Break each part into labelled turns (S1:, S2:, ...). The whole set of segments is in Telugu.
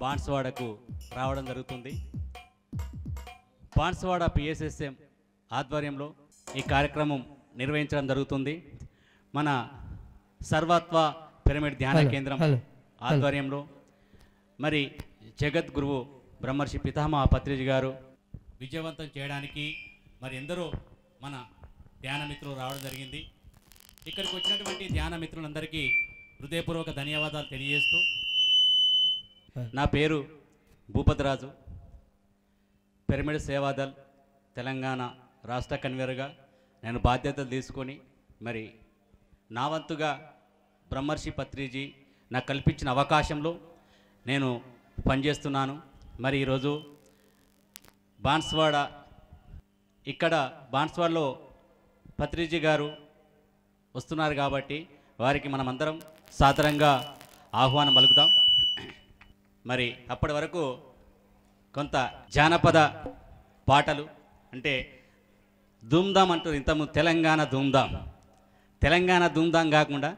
S1: బాన్స్వాడకు రావడం జరుగుతుంది. బాన్స్వాడ పిఎస్ఎస్ఎం ఆధ్వర్యంలో ఈ కార్యక్రమం నిర్వహించడం జరుగుతుంది. మన సర్వత్వ పిరమిడ్ ధ్యాన కేంద్రం ఆధ్వర్యంలో మరి జగద్గురువు బ్రహ్మర్షి పితామహ పత్రిజీ గారు విజయవంతం చేయడానికి మరి ఎందరో మన ధ్యాన మిత్రులు రావడం జరిగింది. ఇక్కడికి వచ్చినటువంటి ధ్యాన మిత్రులందరికీ హృదయపూర్వక ధన్యవాదాలు తెలియజేస్తూ, నా పేరు భూపతిరాజు, పిరమిడ్ సేవాదల్ తెలంగాణ రాష్ట్ర కన్వీనర్గా నేను బాధ్యతలు తీసుకొని మరి నా వంతుగా బ్రహ్మర్షి పత్రిజీ నాకు కల్పించిన అవకాశంలో నేను పనిచేస్తున్నాను. మరి ఈరోజు బాన్స్వాడ, ఇక్కడ బాన్స్వాడలో పత్రిజీ గారు వస్తున్నారు కాబట్టి వారికి మనమందరం సాదరంగా ఆహ్వానం పలుకుదాం. మరి అప్పటి వరకు కొంత జానపద పాటలు, అంటే ధూమ్ధామ్ అంటారు ఇంతకుముందు, తెలంగాణ ధూమ్ధామ్ కాకుండా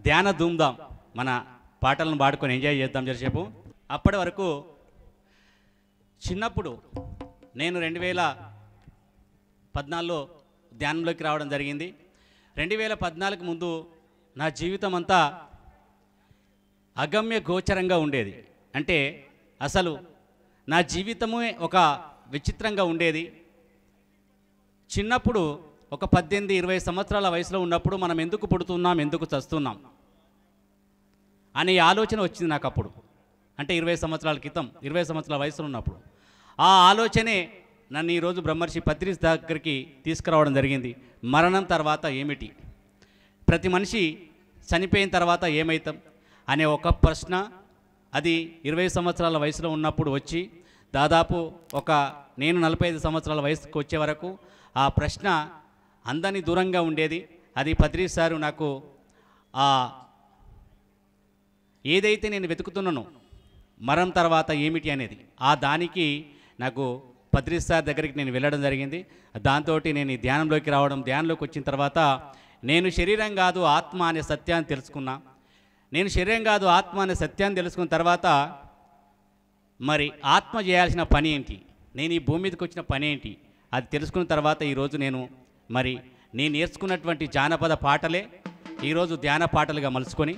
S1: ధ్యాన ధూమ్ధామ్ మన పాటలను పాడుకొని ఎంజాయ్ చేద్దాం జరిసేపు. అప్పటి వరకు చిన్నప్పుడు నేను 2014లో ధ్యానంలోకి రావడం జరిగింది. 2014 ముందు నా జీవితం అంతా అగమ్య గోచరంగా ఉండేది. అంటే అసలు నా జీవితమే ఒక విచిత్రంగా ఉండేది. చిన్నప్పుడు ఒక 18-20 సంవత్సరాల వయసులో ఉన్నప్పుడు మనం ఎందుకు పుడుతున్నాం, ఎందుకు చస్తున్నాం అనే ఆలోచన వచ్చింది నాకు అప్పుడు. అంటే 20 సంవత్సరాల క్రితం, 20 సంవత్సరాల వయసులో ఉన్నప్పుడు ఆ ఆలోచనే నన్ను ఈరోజు బ్రహ్మర్షి పత్రిజీ దగ్గరికి తీసుకురావడం జరిగింది. మరణం తర్వాత ఏమిటి, ప్రతి మనిషి చనిపోయిన తర్వాత ఏమవుతాం అనే ఒక ప్రశ్న, అది 20 సంవత్సరాల వయసులో ఉన్నప్పుడు వచ్చి దాదాపు నేను 45 సంవత్సరాల వయసుకు వచ్చే వరకు ఆ ప్రశ్న అందరినీ దూరంగా ఉండేది. అది పత్రిజీ సారు నాకు ఏదైతే నేను వెతుకుతున్నానో మరణం తర్వాత ఏమిటి అనేది, ఆ దానికి నాకు పత్రిజీ సార్ దగ్గరికి నేను వెళ్ళడం జరిగింది. దాంతో నేను ఈ ధ్యానంలోకి రావడం, ధ్యానంలోకి వచ్చిన తర్వాత నేను శరీరం కాదు ఆత్మ అనే సత్యాన్ని తెలుసుకున్నా. నేను శరీరం కాదు ఆత్మ అనే సత్యాన్ని తెలుసుకున్న తర్వాత మరి ఆత్మ చేయాల్సిన పని ఏంటి, నేను ఈ భూమి మీదకి వచ్చిన పని ఏంటి, అది తెలుసుకున్న తర్వాత ఈరోజు నేను నేర్చుకున్నటువంటి జానపద పాటలే ఈరోజు ధ్యాన పాటలుగా మలుచుకొని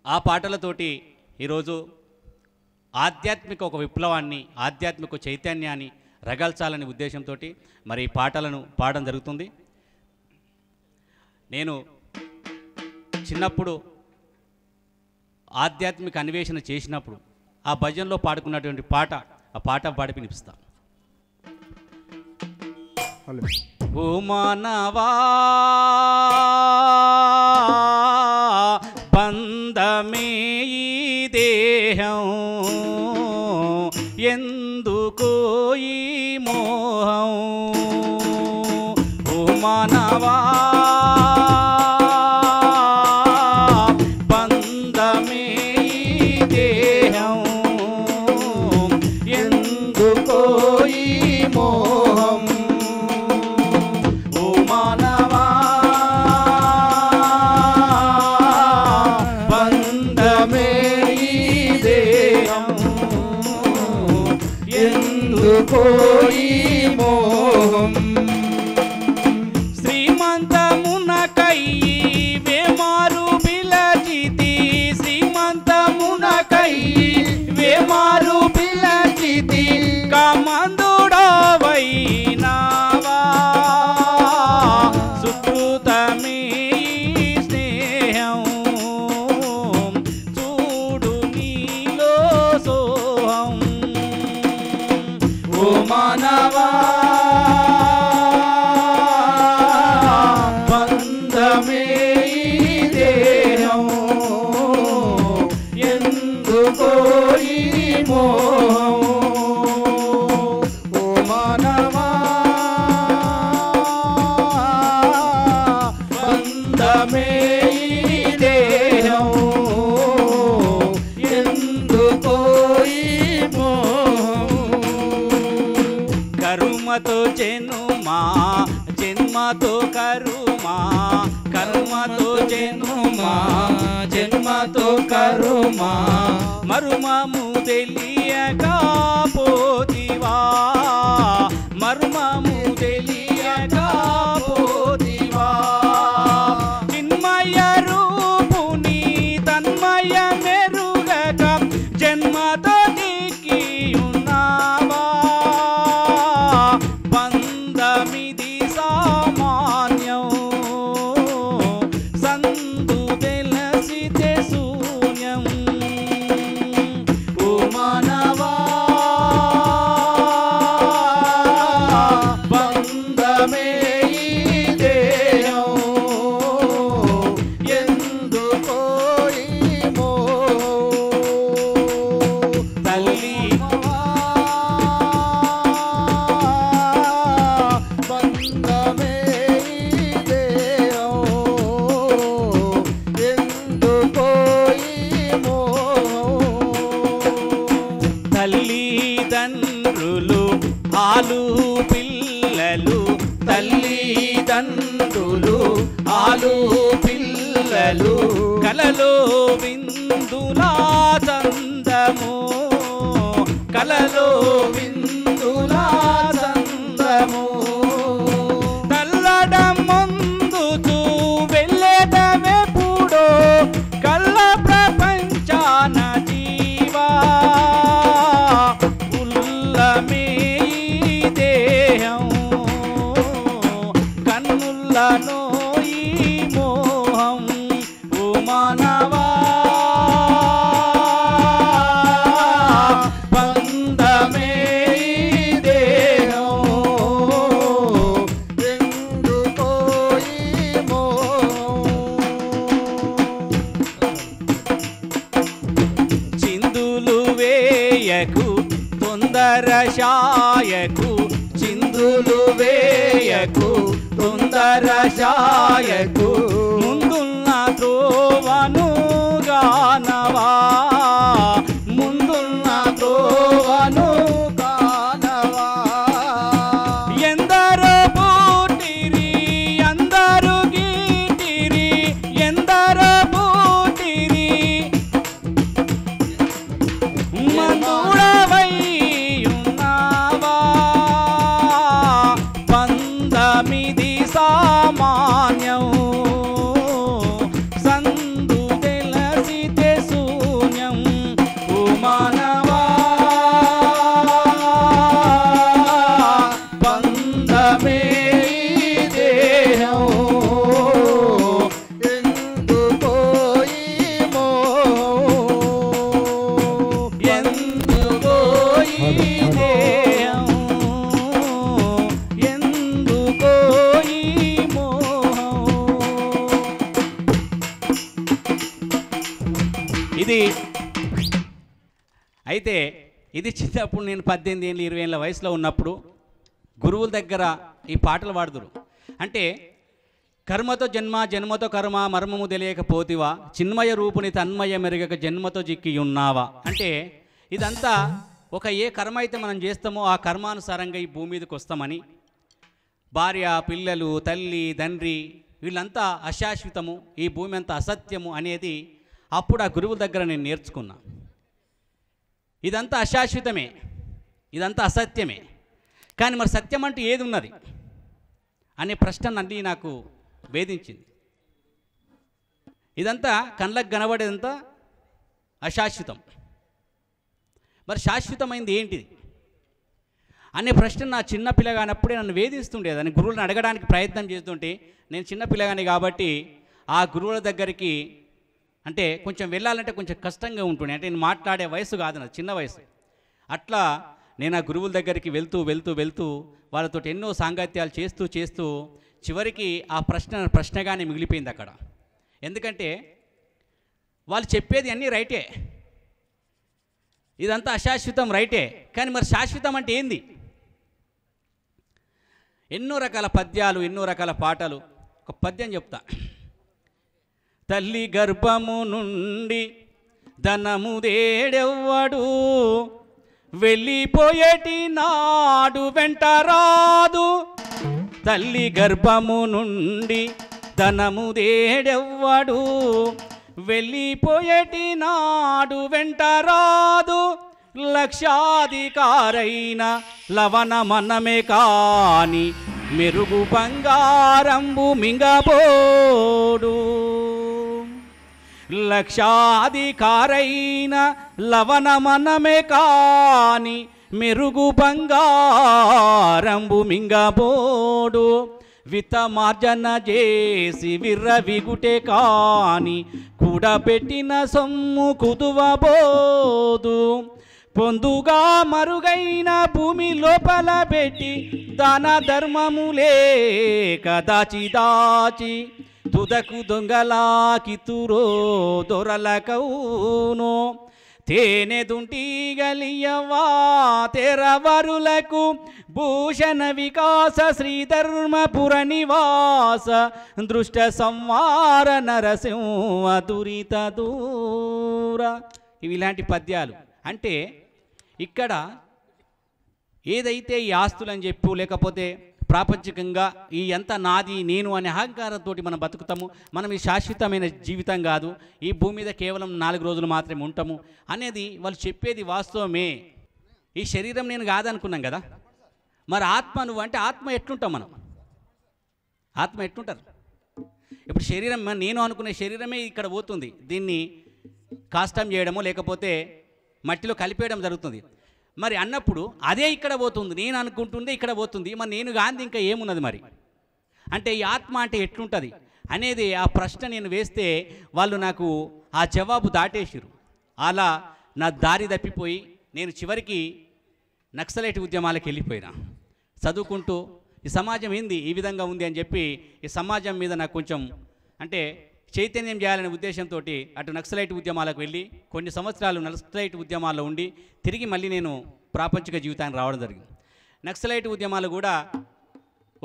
S1: ఆ పాటలతోటి ఈరోజు ఆధ్యాత్మిక ఒక విప్లవాన్ని, ఆధ్యాత్మిక చైతన్యాన్ని రగల్చాలనే ఉద్దేశంతో మరి ఈ పాటలను పాడడం జరుగుతుంది. నేను చిన్నప్పుడు ఆధ్యాత్మిక అన్వేషణ చేసినప్పుడు ఆ భజనలో పాడుకున్నటువంటి పాట, ఆ పాట పాడి వినిపిస్తాను. ఓ మానవా బంధమే ఈ దేహం, ఎందుకో ఈ మోహం. ఓ మానవా బంధమే ఈ దేహం, ఎందుకో ఈ మోహం. ఓ మానవా బంధమే ఈ దేహం, ఎందుకో ఈ మోహం. శ్రీమంతమునకై వేమారు పిలచితి, శ్రీమంతమునకై వేమారు పిలచితి, కామందుడవైనావా సుకృతమే స్నేహం, చూడు నీలో సోహం. ఓ మానవా బంధమే ఈ దేహం, ఎందుకో ఈ మోహం. ఓ మానవా బంధమే ఈ దేహం, ఎందుకో ఈ మోహం. కరుమ జన్మతో కరుమా మరుమము తెలియకపోతివా మరుమము తెలియకపోతివా చిన్మయ రూపుని తన్మయ మెరుగక జన్మతో దిక్కి ఉన్నావా బంధమిది సామాన్యం సందు తెలిసితే శూన్యం ఓ మానవా బంధమే ఈ దేహం ఎందుకో ఈ మోహం తల్లి బంధమే ఈ దేహం ఎందుకో ఈ మోహం తల్లిదండ్రులు ఆలు పిల్లలు తల్లిదండ్రులు ఆలు పిల్లలు కలలో విందులా చందము కలలో విందులా చందము తల్లడం ముందు వెళ్ళేటమెప్పుడో కళ్ళ ప్రపంచాన జీవా ఉల్లమే ఈ దేహం కన్నులను ఈ మోహం ఓ మానవా బంధమే ఈ దేహం ఎందుకో ఈ మోహం చిందులు వేయకు తొందర శాయకు చిందులు వేయకు తొందర శాయకు ముందున్న త్రోవను గానవా ముందున్న త్రోవను గానవా ఎందరో పుట్టిరి అందరు గీటిరి ఎందరో పుట్టిరి మందుడవై ఉన్నావా బంధమిది సామాన్యం సందు తెలిసితే శూన్యం ఓ మానవా బంధమే ఈ దేహం ఎందుకో ఈ మోహం ఎందుకో ఈ దేహం ఎందుకో ఈ మోహం ఇది అయితే ఇది చిన్నప్పుడు నేను 18 ఏళ్ళు 20 ఏళ్ళ వయసులో ఉన్నప్పుడు గురువుల దగ్గర ఈ పాటలు పాడుదురు అంటే కర్మతో జన్మ జన్మతో కర్మ మర్మము తెలియకపోతివా చిన్మయ రూపుని తన్మయ మెరుగక జన్మతో చిక్కి ఉన్నావా అంటే ఇదంతా ఒక ఏ కర్మ అయితే మనం చేస్తామో ఆ కర్మానుసారంగా ఈ భూమి మీదకి వస్తామని భార్య పిల్లలు తల్లి తండ్రి వీళ్ళంతా అశాశ్వతము ఈ భూమి అంతా అసత్యము అనేది అప్పుడు ఆ గురువుల దగ్గర నేను నేర్చుకున్నా ఇదంతా అశాశ్వతమే ఇదంతా అసత్యమే కానీ మరి సత్యం అంటూ ఏది ఉన్నది అనే ప్రశ్న అన్నీ నాకు వేధించింది ఇదంతా కళ్ళకు కనబడేదంతా అశాశ్వతం మరి శాశ్వతమైంది ఏంటిది అనే ప్రశ్న నా చిన్న పిల్లగానప్పుడే నన్ను వేధిస్తుండేది అని గురువులను అడగడానికి ప్రయత్నం చేస్తుంటే నేను చిన్న పిల్లగాని కాబట్టి ఆ గురువుల దగ్గరికి అంటే కొంచెం వెళ్ళాలంటే కొంచెం కష్టంగా ఉంటుండే అంటే నేను మాట్లాడే వయసు కాదు నా చిన్న వయసు అట్లా నేను ఆ గురువుల దగ్గరికి వెళ్తూ వెళ్తూ వెళ్తూ వాళ్ళతో ఎన్నో సాంగత్యాలు చేస్తూ చేస్తూ చివరికి ఆ ప్రశ్నగానే మిగిలిపోయింది అక్కడ ఎందుకంటే వాళ్ళు చెప్పేది అన్నీ రైటే ఇదంతా అశాశ్వతం రైటే కానీ మరి శాశ్వతం అంటే ఏంది ఎన్నో రకాల పద్యాలు ఎన్నో రకాల పాటలు ఒక పద్యం చెప్తా తల్లి గర్భము నుండి ధనము దేడెవ్వడు వెళ్ళిపోయేటి నాడు వెంట రాదు తల్లి గర్భము నుండి ధనము దేడెవ్వడు వెళ్ళిపోయేటి నాడు వెంట రాదు లక్షాధికారైన లవణ మనమే కాని మెరుగు బంగారంబు మింగబోడు. లక్షాధికారైన లవణ మనమే కాని మెరుగు బంగారంబు మింగబోడు. విత్తమార్జన చేసి విర్రవిగుటే కాని కూడబెట్టిన సొమ్ము కుదువబోదు. పొందుగా మరుగైన భూమి లోపల పెట్టి దాన ధర్మములే కదాచి దాచి తుదకు దొంగలా కితురో దొరలకౌను. తేనె దుంటిగలియవా తెరవరులకు భూషణ వికాస శ్రీధర్మపుర నివాస దృష్ట సంవార నరసింహ దురిత దూర. ఇవి ఇలాంటి పద్యాలు. అంటే ఇక్కడ ఏదైతే ఈ ఆస్తులని చెప్పు లేకపోతే ప్రాపంచికంగా ఈ ఎంత నాది నేను అనే అహంకారంతో మనం బతుకుతాము, మనం ఈ శాశ్వతమైన జీవితం కాదు, ఈ భూమి మీద కేవలం 4 రోజులు మాత్రమే ఉంటాము అనేది వాళ్ళు చెప్పేది వాస్తవమే. ఈ శరీరం నేను కాదనుకున్నాం కదా, మరి ఆత్మ నువ్వు అంటే ఆత్మ ఎట్లుంటాం మనం? ఆత్మ ఎట్లుంటారు? ఇప్పుడు శరీరం నేను అనుకునే శరీరమే ఇక్కడ పోతుంది, దీన్ని కాష్టం చేయడమో లేకపోతే మట్టిలో కలిపేయడం జరుగుతుంది. మరి అన్నప్పుడు అదే ఇక్కడ పోతుంది, నేను అనుకుంటుందే ఇక్కడ పోతుంది, మరి నేను గాంధీ ఇంకా ఏమున్నది మరి? అంటే ఈ ఆత్మ అంటే ఎట్లుంటుంది అనేది ఆ ప్రశ్న నేను వేస్తే వాళ్ళు నాకు ఆ జవాబు దాటేసిరు. అలా నా దారి తప్పిపోయి నేను చివరికి నక్సలైట్ ఉద్యమాలకు వెళ్ళిపోయినా. చదువుకుంటూ ఈ సమాజం ఏంది ఈ విధంగా ఉంది అని చెప్పి ఈ సమాజం మీద నాకు కొంచెం అంటే చైతన్యం చేయాలనే ఉద్దేశంతో అటు నక్సలైట్ ఉద్యమాలకు వెళ్ళి కొన్ని సంవత్సరాలు నక్సలైట్ ఉద్యమాల్లో ఉండి తిరిగి మళ్ళీ నేను ప్రాపంచిక జీవితానికి రావడం జరిగింది. నక్సలైట్ ఉద్యమాలు కూడా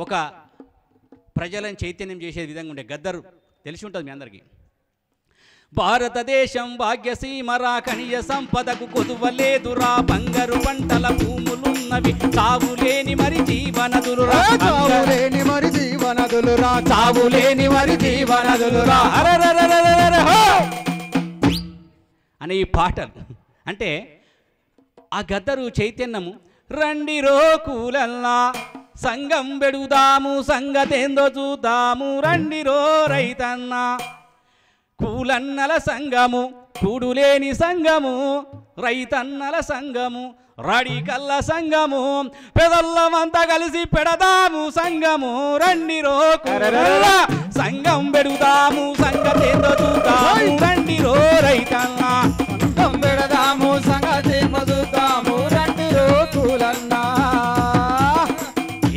S1: ఒక ప్రజలను చైతన్యం చేసే విధంగా ఉండే. గద్దరు తెలిసి ఉంటుంది మీ అందరికీ. భారతదేశం భాగ్యసీమరా ఖనిజ సంపదకు కొదువలేదురా, బంగారు పంటల భూములున్నవి చావులేని మరి జీవనదులురా, చావులేని మరి జీవనదులురా, చావులేని మరి జీవనదులురా అనే ఈ పాటలు. అంటే ఆ గద్దరు చైతన్యము రండి రో కూలల్లా సంగం పెడుదాము సంగతేందో చూద్దాము, రండి రో రైతన్న కూలన్నల సంగము కూడులేని సంగము రైతన్నల సంగము రాడికల్ల సంగము పెదల్లమంతా కలిసి పెడదాము సంగము, రండి రో సంగం పెడుదాము సంగతేందో చూద్దాము, రండి రో రైతన్న సంగం పెడదాము సంగతేందో చూద్దాము, రండి రో కూలన్న.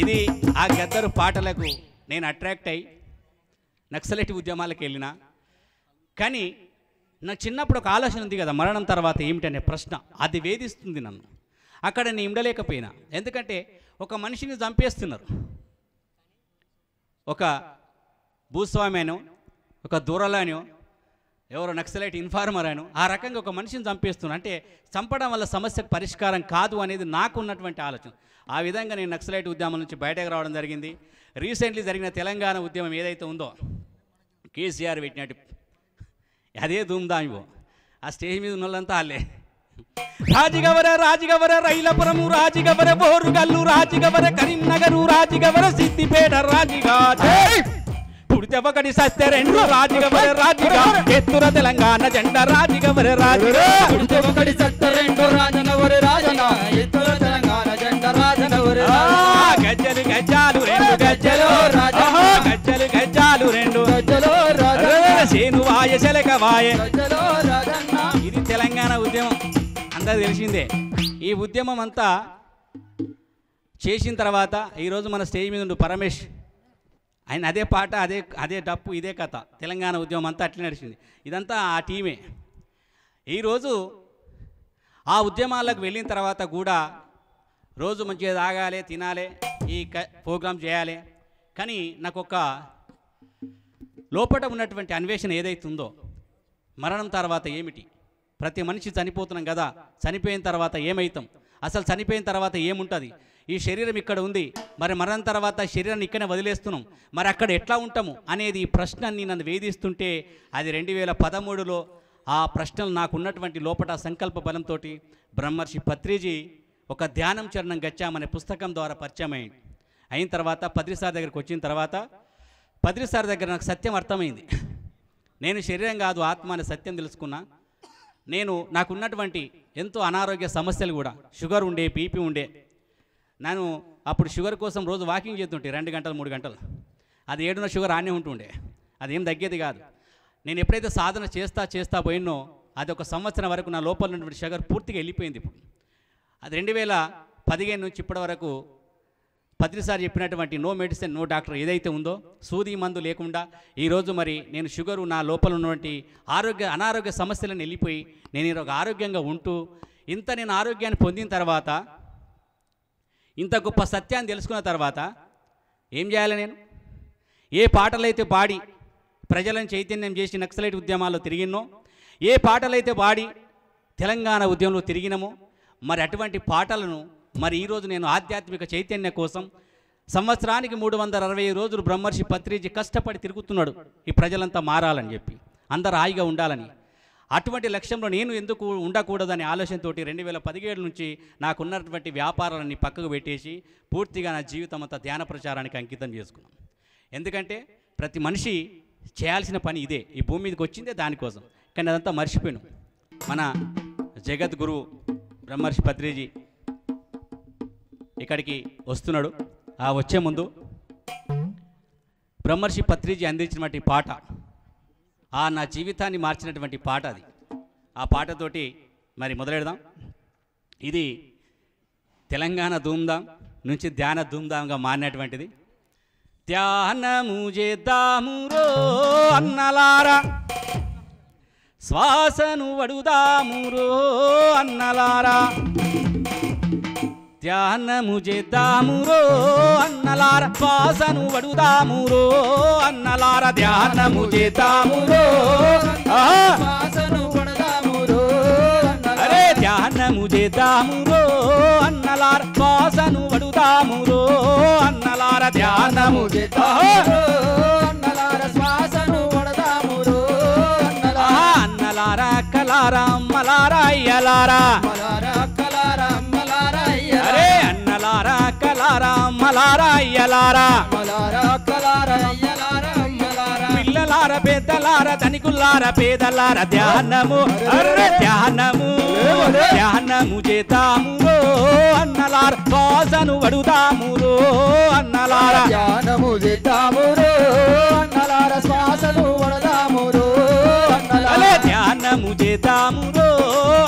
S1: ఇది ఆ గద్దరు పాటలకు నేను అట్రాక్ట్ అయ్యి నక్సలైట్ ఉద్యమాలకు వెళ్ళిన. కానీ నాకు చిన్నప్పుడు ఒక ఆలోచన ఉంది కదా, మరణం తర్వాత ఏమిటనే ప్రశ్న, అది వేధిస్తుంది నన్ను. అక్కడ నేను ఉండలేకపోయినా. ఎందుకంటే ఒక మనిషిని చంపేస్తున్నారు, ఒక భూస్వామి అనో ఒక దూరలానో ఎవరో నక్సలైట్ ఇన్ఫార్మర్ అనో ఆ రకంగా ఒక మనిషిని చంపేస్తున్నారు. అంటే చంపడం వల్ల సమస్యకు పరిష్కారం కాదు అనేది నాకు ఉన్నటువంటి ఆలోచన. ఆ విధంగా నేను నక్సలైట్ ఉద్యమం నుంచి బయటకు రావడం జరిగింది. రీసెంట్లీ జరిగిన తెలంగాణ ఉద్యమం ఏదైతే ఉందో కేసీఆర్ పెట్టినట్టు అదే ధూమ్ధామివో ఆ స్టేజ్ మీద ఉన్న వాళ్ళంతా వాళ్ళే. రాజిగవర రాజిగవర రైలపురము రాజిగవర బోరుగల్లు రాజిగవర కరీంనగరు రాజిగవర సిద్దిపేట రాజిగా పుడితే ఒకటి సస్తే రెండు రాజిగవర రాజిగా ఎత్తుర తెలంగాణ జెండా రాజిగవర రాజిగా పుడితే ఒకటి సస్తే రెండు రాజనవర రాజన ఎత్తుర తెలంగాణ జెండా రాజనవర గజ్జలు గజ్జాలు రెండు గజ్జలు రాజా గజ్జలు గజ్జాలు రెండు గజ్జలు రాజా సేను వాయ శలక వాయ గజ్జలు రాజన్న. ఇది తెలంగాణ ఉద్యమం అందరూ తెలిసిందే. ఈ ఉద్యమం అంతా చేసిన తర్వాత ఈరోజు మన స్టేజ్ మీద ఉండు పరమేష్, ఆయన అదే పాట అదే డప్పు ఇదే కథ. తెలంగాణ ఉద్యమం అంతా అట్లా నడిచింది. ఇదంతా ఆ టీమే. ఈరోజు ఆ ఉద్యమాలకు వెళ్ళిన తర్వాత కూడా రోజు మంచిగా తాగాలి తినాలి ఈ ప్రోగ్రాం చేయాలి. కానీ నాకు ఒక లోపల ఉన్నటువంటి అన్వేషణ ఏదైతే ఉందో, మరణం తర్వాత ఏమిటి, ప్రతి మనిషి చనిపోతున్నాం కదా, చనిపోయిన తర్వాత ఏమవుతాం, అసలు చనిపోయిన తర్వాత ఏముంటుంది, ఈ శరీరం ఇక్కడ ఉంది, మరి మరణం తర్వాత శరీరాన్ని ఇక్కడనే వదిలేస్తున్నాం, మరి అక్కడ ఎట్లా ఉంటాము అనేది ఈ ప్రశ్నని నన్ను వేధిస్తుంటే అది 2013లో ఆ ప్రశ్నలు నాకున్నటువంటి లోపల సంకల్ప బలంతో బ్రహ్మర్షి పత్రిజీ ఒక ధ్యానం చరణం గచ్చామనే పుస్తకం ద్వారా పరిచయం అయిన తర్వాత పత్రి సార్ దగ్గరికి వచ్చిన తర్వాత పత్రి సార్ దగ్గర నాకు సత్యం అర్థమైంది. నేను శరీరం కాదు ఆత్మ అనే సత్యం తెలుసుకున్నా. నాకున్నటువంటి ఎంతో అనారోగ్య సమస్యలు కూడా, షుగర్ ఉండే, బీపీ ఉండే. నేను అప్పుడు షుగర్ కోసం రోజు వాకింగ్ చేస్తుంటే 2 గంటలు 3 గంటలు, అది 7 షుగర్ ఆనే ఉంటుండే, అదేం తగ్గేది కాదు. నేను ఎప్పుడైతే సాధన చేస్తా పోయినో అది 1 సంవత్సరం వరకు నా లోపల ఉన్నటువంటి షుగర్ పూర్తిగా వెళ్ళిపోయింది. ఇప్పుడు అది 2015 నుంచి ఇప్పటి వరకు పత్రిసారి చెప్పినటువంటి నో మెడిసిన్ నో డాక్టర్ ఏదైతే ఉందో సూది మందు లేకుండా ఈరోజు మరి నేను షుగరు నా లోపల ఉన్నటువంటి అనారోగ్య సమస్యలను వెళ్ళిపోయి నేను ఈరోజు ఆరోగ్యంగా ఉంటూ నేను ఆరోగ్యాన్ని పొందిన తర్వాత, ఇంత గొప్ప సత్యాన్ని తెలుసుకున్న తర్వాత ఏం చేయాలి? నేను ఏ పాటలైతే పాడి ప్రజలను చైతన్యం చేసి నక్సలైట్ ఉద్యమాల్లో తిరిగినో, ఏ పాటలైతే పాడి తెలంగాణ ఉద్యమంలో తిరిగినమో, మరి అటువంటి పాటలను మరి ఈరోజు నేను ఆధ్యాత్మిక చైతన్య కోసం సంవత్సరానికి 365 రోజులు బ్రహ్మర్షి పత్రిజీ కష్టపడి తిరుగుతున్నాడు ఈ ప్రజలంతా మారాలని చెప్పి, అందరూ హాయిగా ఉండాలని. అటువంటి లక్ష్యంలో నేను ఎందుకు ఉండకూడదనే ఆలోచనతో 2017 నుంచి నాకున్నటువంటి వ్యాపారాలన్నీ పక్కకు పెట్టేసి పూర్తిగా నా జీవితం అంతా ధ్యాన ప్రచారానికి అంకితం చేసుకున్నాను. ఎందుకంటే ప్రతి మనిషి చేయాల్సిన పని ఇదే, ఈ భూమి మీదకి వచ్చిందే దానికోసం. కానీ అదంతా మర్చిపోయాను. మన జగద్గురు బ్రహ్మర్షి పత్రిజీ ఇక్కడికి వస్తున్నాడు. ఆ వచ్చే ముందు బ్రహ్మర్షి పత్రిజీ అందించినటువంటి పాట, నా జీవితాన్ని మార్చినటువంటి పాట అది. ఆ పాటతోటి మరి మొదలెడదాం. ఇది తెలంగాణ ధూమ్ధాం నుంచి ధ్యాన ధూమ్ధాంగా మారినటువంటిది. ధ్యానము చేద్దామురో అన్నలారా, శ్వాసను వడుదామురో అన్నలారా, ధ్యానము చేద్దామురో అన్నలార, శ్వాసను వడుదామురో అన్నలార, ధ్యానము చేద్దామురో, శ్వాసను వడుదామురో, అరే ధ్యానము చేద్దామురో అన్నలార, శ్వాసను వడుదామురో అన్నలార, ధ్యానము చేద్దామురో అన్నలార, శ్వాసను వడుదామురో అన్నలార, అన్నలార కలారా మలారా అయ్యలారా, అరే అన్నలారా కలారా మలారా అయ్యలారా, పిల్లలార పెద్దలార ధనికులార పేదలార, ధ్యానము అర్రే ధ్యానము ధ్యానము చేద్దామురో అన్నలార, శ్వాసను వడుదామురో అన్నలార,
S2: ధ్యానము చేద్దామురో అన్నలార, శ్వాసను వడుదామురో అన్నలార,
S1: ధ్యానము చేద్దామురో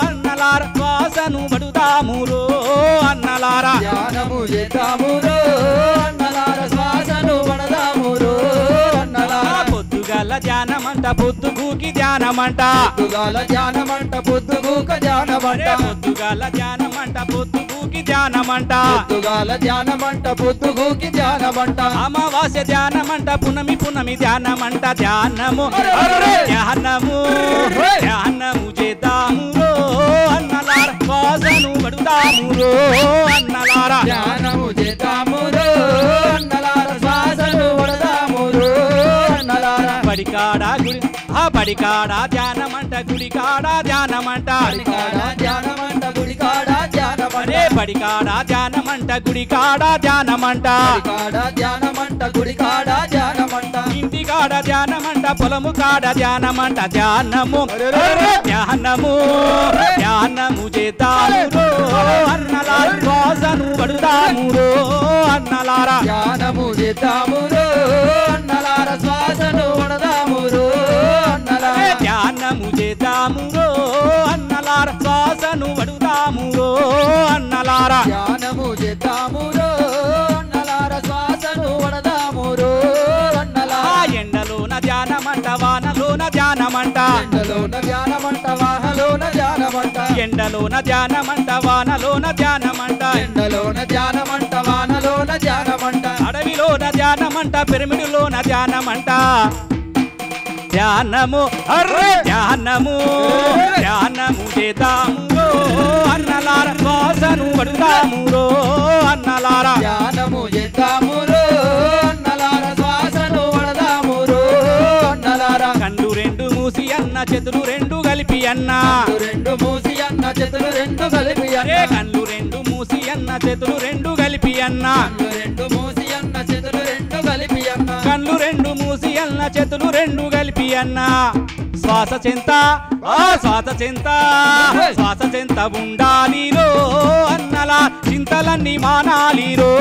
S1: అన్నలార, శ్వాసను వడుదామురో అన్నలార,
S2: ధ్యానము చేద్దామురో అన్నలార, శ్వాసను వడుదామురో అన్నలార,
S1: పొద్దుగాల ధ్యానమంట పొద్దుగూకి ధ్యానమంట,
S2: పొద్దుగాల ధ్యానమంట పొద్దుగూక ధ్యానమంట,
S1: పొద్దుగాల ధ్యానమంట పొద్దుగూకి ధ్యానమంట,
S2: పొద్దుగాల ధ్యానమంట పొద్దుగూకి ధ్యానమంట,
S1: అమావాస్య ధ్యానమంట పునమి ధ్యానమంట, ధ్యానము ధ్యానము ధ్యానము చేద్దామురో అన్నలార, శ్వాసను వడుదామురో అన్నలార,
S2: ధ్యానము చేద్దామురో అన్నలార, శ్వాసను వడుదామురో అన్నలార,
S1: పడికాడా గుడి పడికాడా ధ్యానమంట గుడికాడా ధ్యానమంట,
S2: పడికాడా ధ్యానమంట గుడికాడా ధ్యానమంట,
S1: అరే పడికాడా ధ్యానమంట గుడికాడా ధ్యానమంట,
S2: పడికాడా ధ్యానమంట గుడికాడా ధ్యానమంట,
S1: ఇంటికాడ ధ్యానమంట పొలము కాడ ధ్యానమంట, ధ్యానము ధ్యానము ధ్యానము చేద్దామురో అన్నలార, శ్వాసను వడుదామురో అన్నలార,
S2: ధ్యానము చేద్దామురో అన్నలార, శ్వాసను వడుదామురో అన్నలార,
S1: ధ్యానము చేద్దామురో అన్నలార, శ్వాసను వడుదామురో అన్నలార,
S2: ధ్యానము చేద్దామురో అన్నలార, శ్వాసను వడుదామురో అన్నలార,
S1: ఎండలోన ధ్యానమంట వానలోన ధ్యానమంట,
S2: ఎండలోన ధ్యానమంట వానలోన ధ్యానమంట,
S1: ఎండలోన ధ్యానమంట వానలోన ధ్యానమంట,
S2: ఎండలోన ధ్యానమంట వానలోన ధ్యానమంట,
S1: అడవిలోన ధ్యానమంట పిరమిడులోన ధ్యానమంట, ధ్యానము అర్రే ధ్యానము ధ్యానము చేద్దామురో అన్నలార, శ్వాసను వడుదామురో అన్నలార,
S2: రెండు మూసి అన్న చేతులు రెండు కలిపి
S1: అరే
S2: అన్న
S1: కళ్ళు రెండు మూసి అన్న చేతులు రెండు కలిపి అన్న
S2: కళ్ళు రెండు మూసి అన్న చేతులు రెండు కలిపి అన్న
S1: కళ్ళు రెండు మూసి అన్న చేతులు రెండు కలిపి అన్న శ్వాస చెంత శ్వాస చెంత శ్వాస చెంత ఉండాలిరో అన్నలా చింతలన్నీ మానాలిరో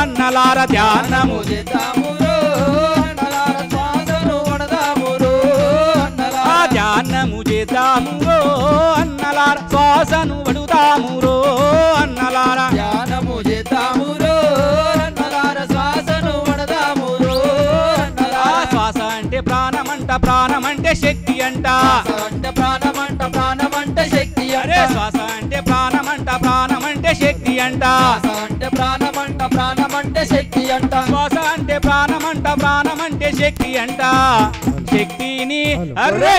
S1: అన్నలార ధ్యానము
S2: చేద్దామురో అన్నలార శ్వాసను వడదామురో అన్నలార
S1: ధ్యానము చేద్దామురో అన్నలార శ్వాసను వడుదామురో అన్నలార
S2: ధ్యానము చేద్దామురో అన్నలార శ్వాసను వడదామురో అన్నలార
S1: శ్వాస అంటే ప్రాణమంట ప్రాణమంటే శక్తి అంట
S2: అంటే ప్రాణమంట ప్రాణమంటే శక్తి
S1: అరే శ్వాస అంటే ప్రాణమంట ప్రాణమంటే శక్తి అంట
S2: అంటే ప్రాణమంట ప్రాణమంటే శక్తి అంట
S1: శ్వాస అంటే ప్రాణమంట ప్రాణమంటే శక్తి అంట శక్తిని అర్రే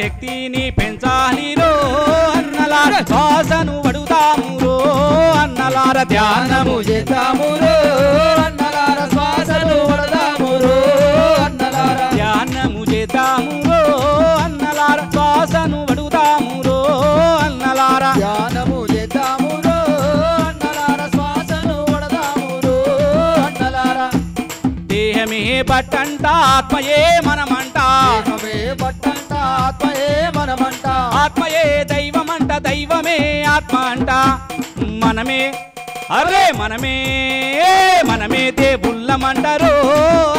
S1: శక్తిని పెంచాలిరో అన్నలార శ్వాసను వడుదామురో అన్నలార ధ్యానము
S2: చేద్దామురో అన్నలార శ్వాసను వడదామురో అన్నలార
S1: ధ్యానము చేద్దామురో అన్నలార శ్వాసను వడుదామురో అన్నలార
S2: ధ్యానము చేద్దామురో అన్నలార శ్వాసను వడదామురో అన్నలార
S1: దేహమే బట్టంట ఆత్మయే మనమంట
S2: దేహమే బట్టంట ఆత్మయే మనమంట
S1: ఆత్మయే దైవమంట దైవమే ఆత్మ అంట మనమే అరే మనమే దేవుళ్ళమంటారో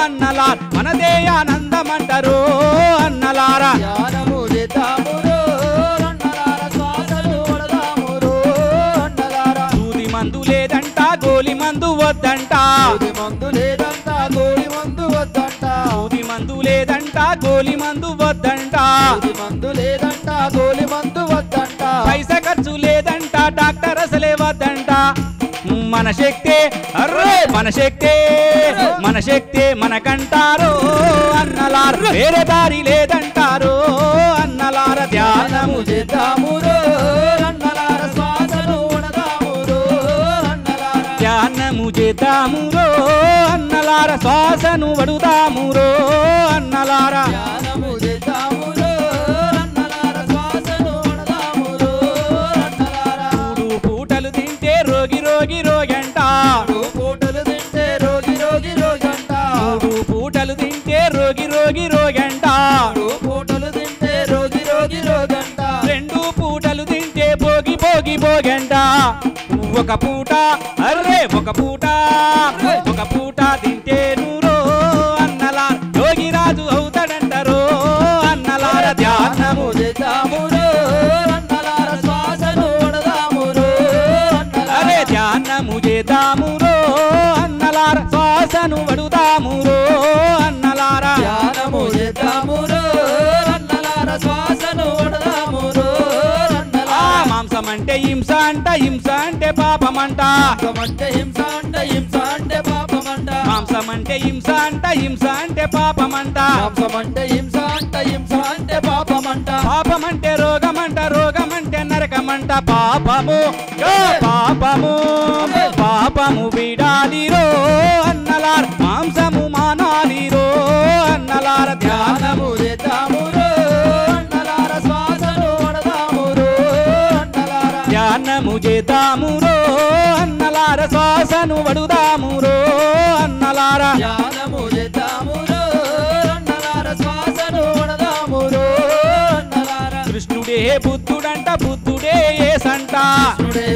S1: అన్నలార మనదే ఆనందమంటారో అన్నలారా
S2: ధ్యానము చేద్దామురో అన్నలార శ్వాసను వడదామురో అన్నలార
S1: సూది మందు లేదంట గోలి మందు వద్దంట
S2: సూది మందు లేదంట గోలి మందు వద్దంట
S1: సూది మందు లేదంట గోలి మందు వద్దంట
S2: సూది మందు లేదంట గోలి మందు వద్దంట
S1: పైసా ఖర్చు లేదంట డాక్టర్ అసలే వద్దంట మన శక్తే అర్రే మన శక్తే మనకంటారో అన్నలార వేరే దారి లేదంటారో అన్నలార ధ్యానము
S2: చేద్దామురో అన్నలార శ్వాసను వడదామురో అన్నలార
S1: ధ్యానము చేద్దామురో అన్నలార శ్వాసను వడుదామురో అన్నలార
S2: ధ్యానము చేద్దామురో అన్నలార శ్వాసను వడదామురో అన్నలార
S1: మూడు పూటలు తింటే రోగి రోగంట
S2: మూడు పూటలు తింటే రోగి అంట
S1: మూడు పూటలు తింటే రోగంట
S2: మూడు పూటలు తింటే రోగి అంట
S1: రెండు పూటలు తింటే భోగంట ఒక పూట అర్రే ఒక పూట తింటే నూరో అన్నలార యోగిరాజు అవుతాడంటారో అన్నలార ధ్యానము
S2: చేద్దామురో అన్నలార శ్వాసను వడదామురో అన్నలార
S1: అరే ధ్యానము చేద్దామురో అన్నలార శ్వాసను వడుదామురో అన్నలార
S2: ధ్యానము చేద్దామురో అన్నలార శ్వాసను వడదామురో అన్నలార
S1: మాంసం అంటే హింస అంటే పాపమంట
S2: అంటే హింస అంటే పాపమంట
S1: మాంసం అంటే హింస అంటే పాపమంట
S2: మాంసం అంటే హింస అంటే పాపమంట
S1: పాపమంటే రోగమంటే నరకమంట పాపము వీడాలిరో అన్నలార మాంసము మానాలిరో అన్నలార ధ్యానము
S2: ధ్యానము చేద్దామురో అన్నలార శ్వాసను వడదామురో అన్నలార
S1: ధ్యానము చేద్దామురో అన్నలార శ్వాసను వడుదామురో అన్నలార
S2: ధ్యానము చేద్దామురో అన్నలార శ్వాసను వడదామురో అన్నలార
S1: కృష్ణుడే బుద్ధుడే ఏసంట
S2: కృష్ణుడే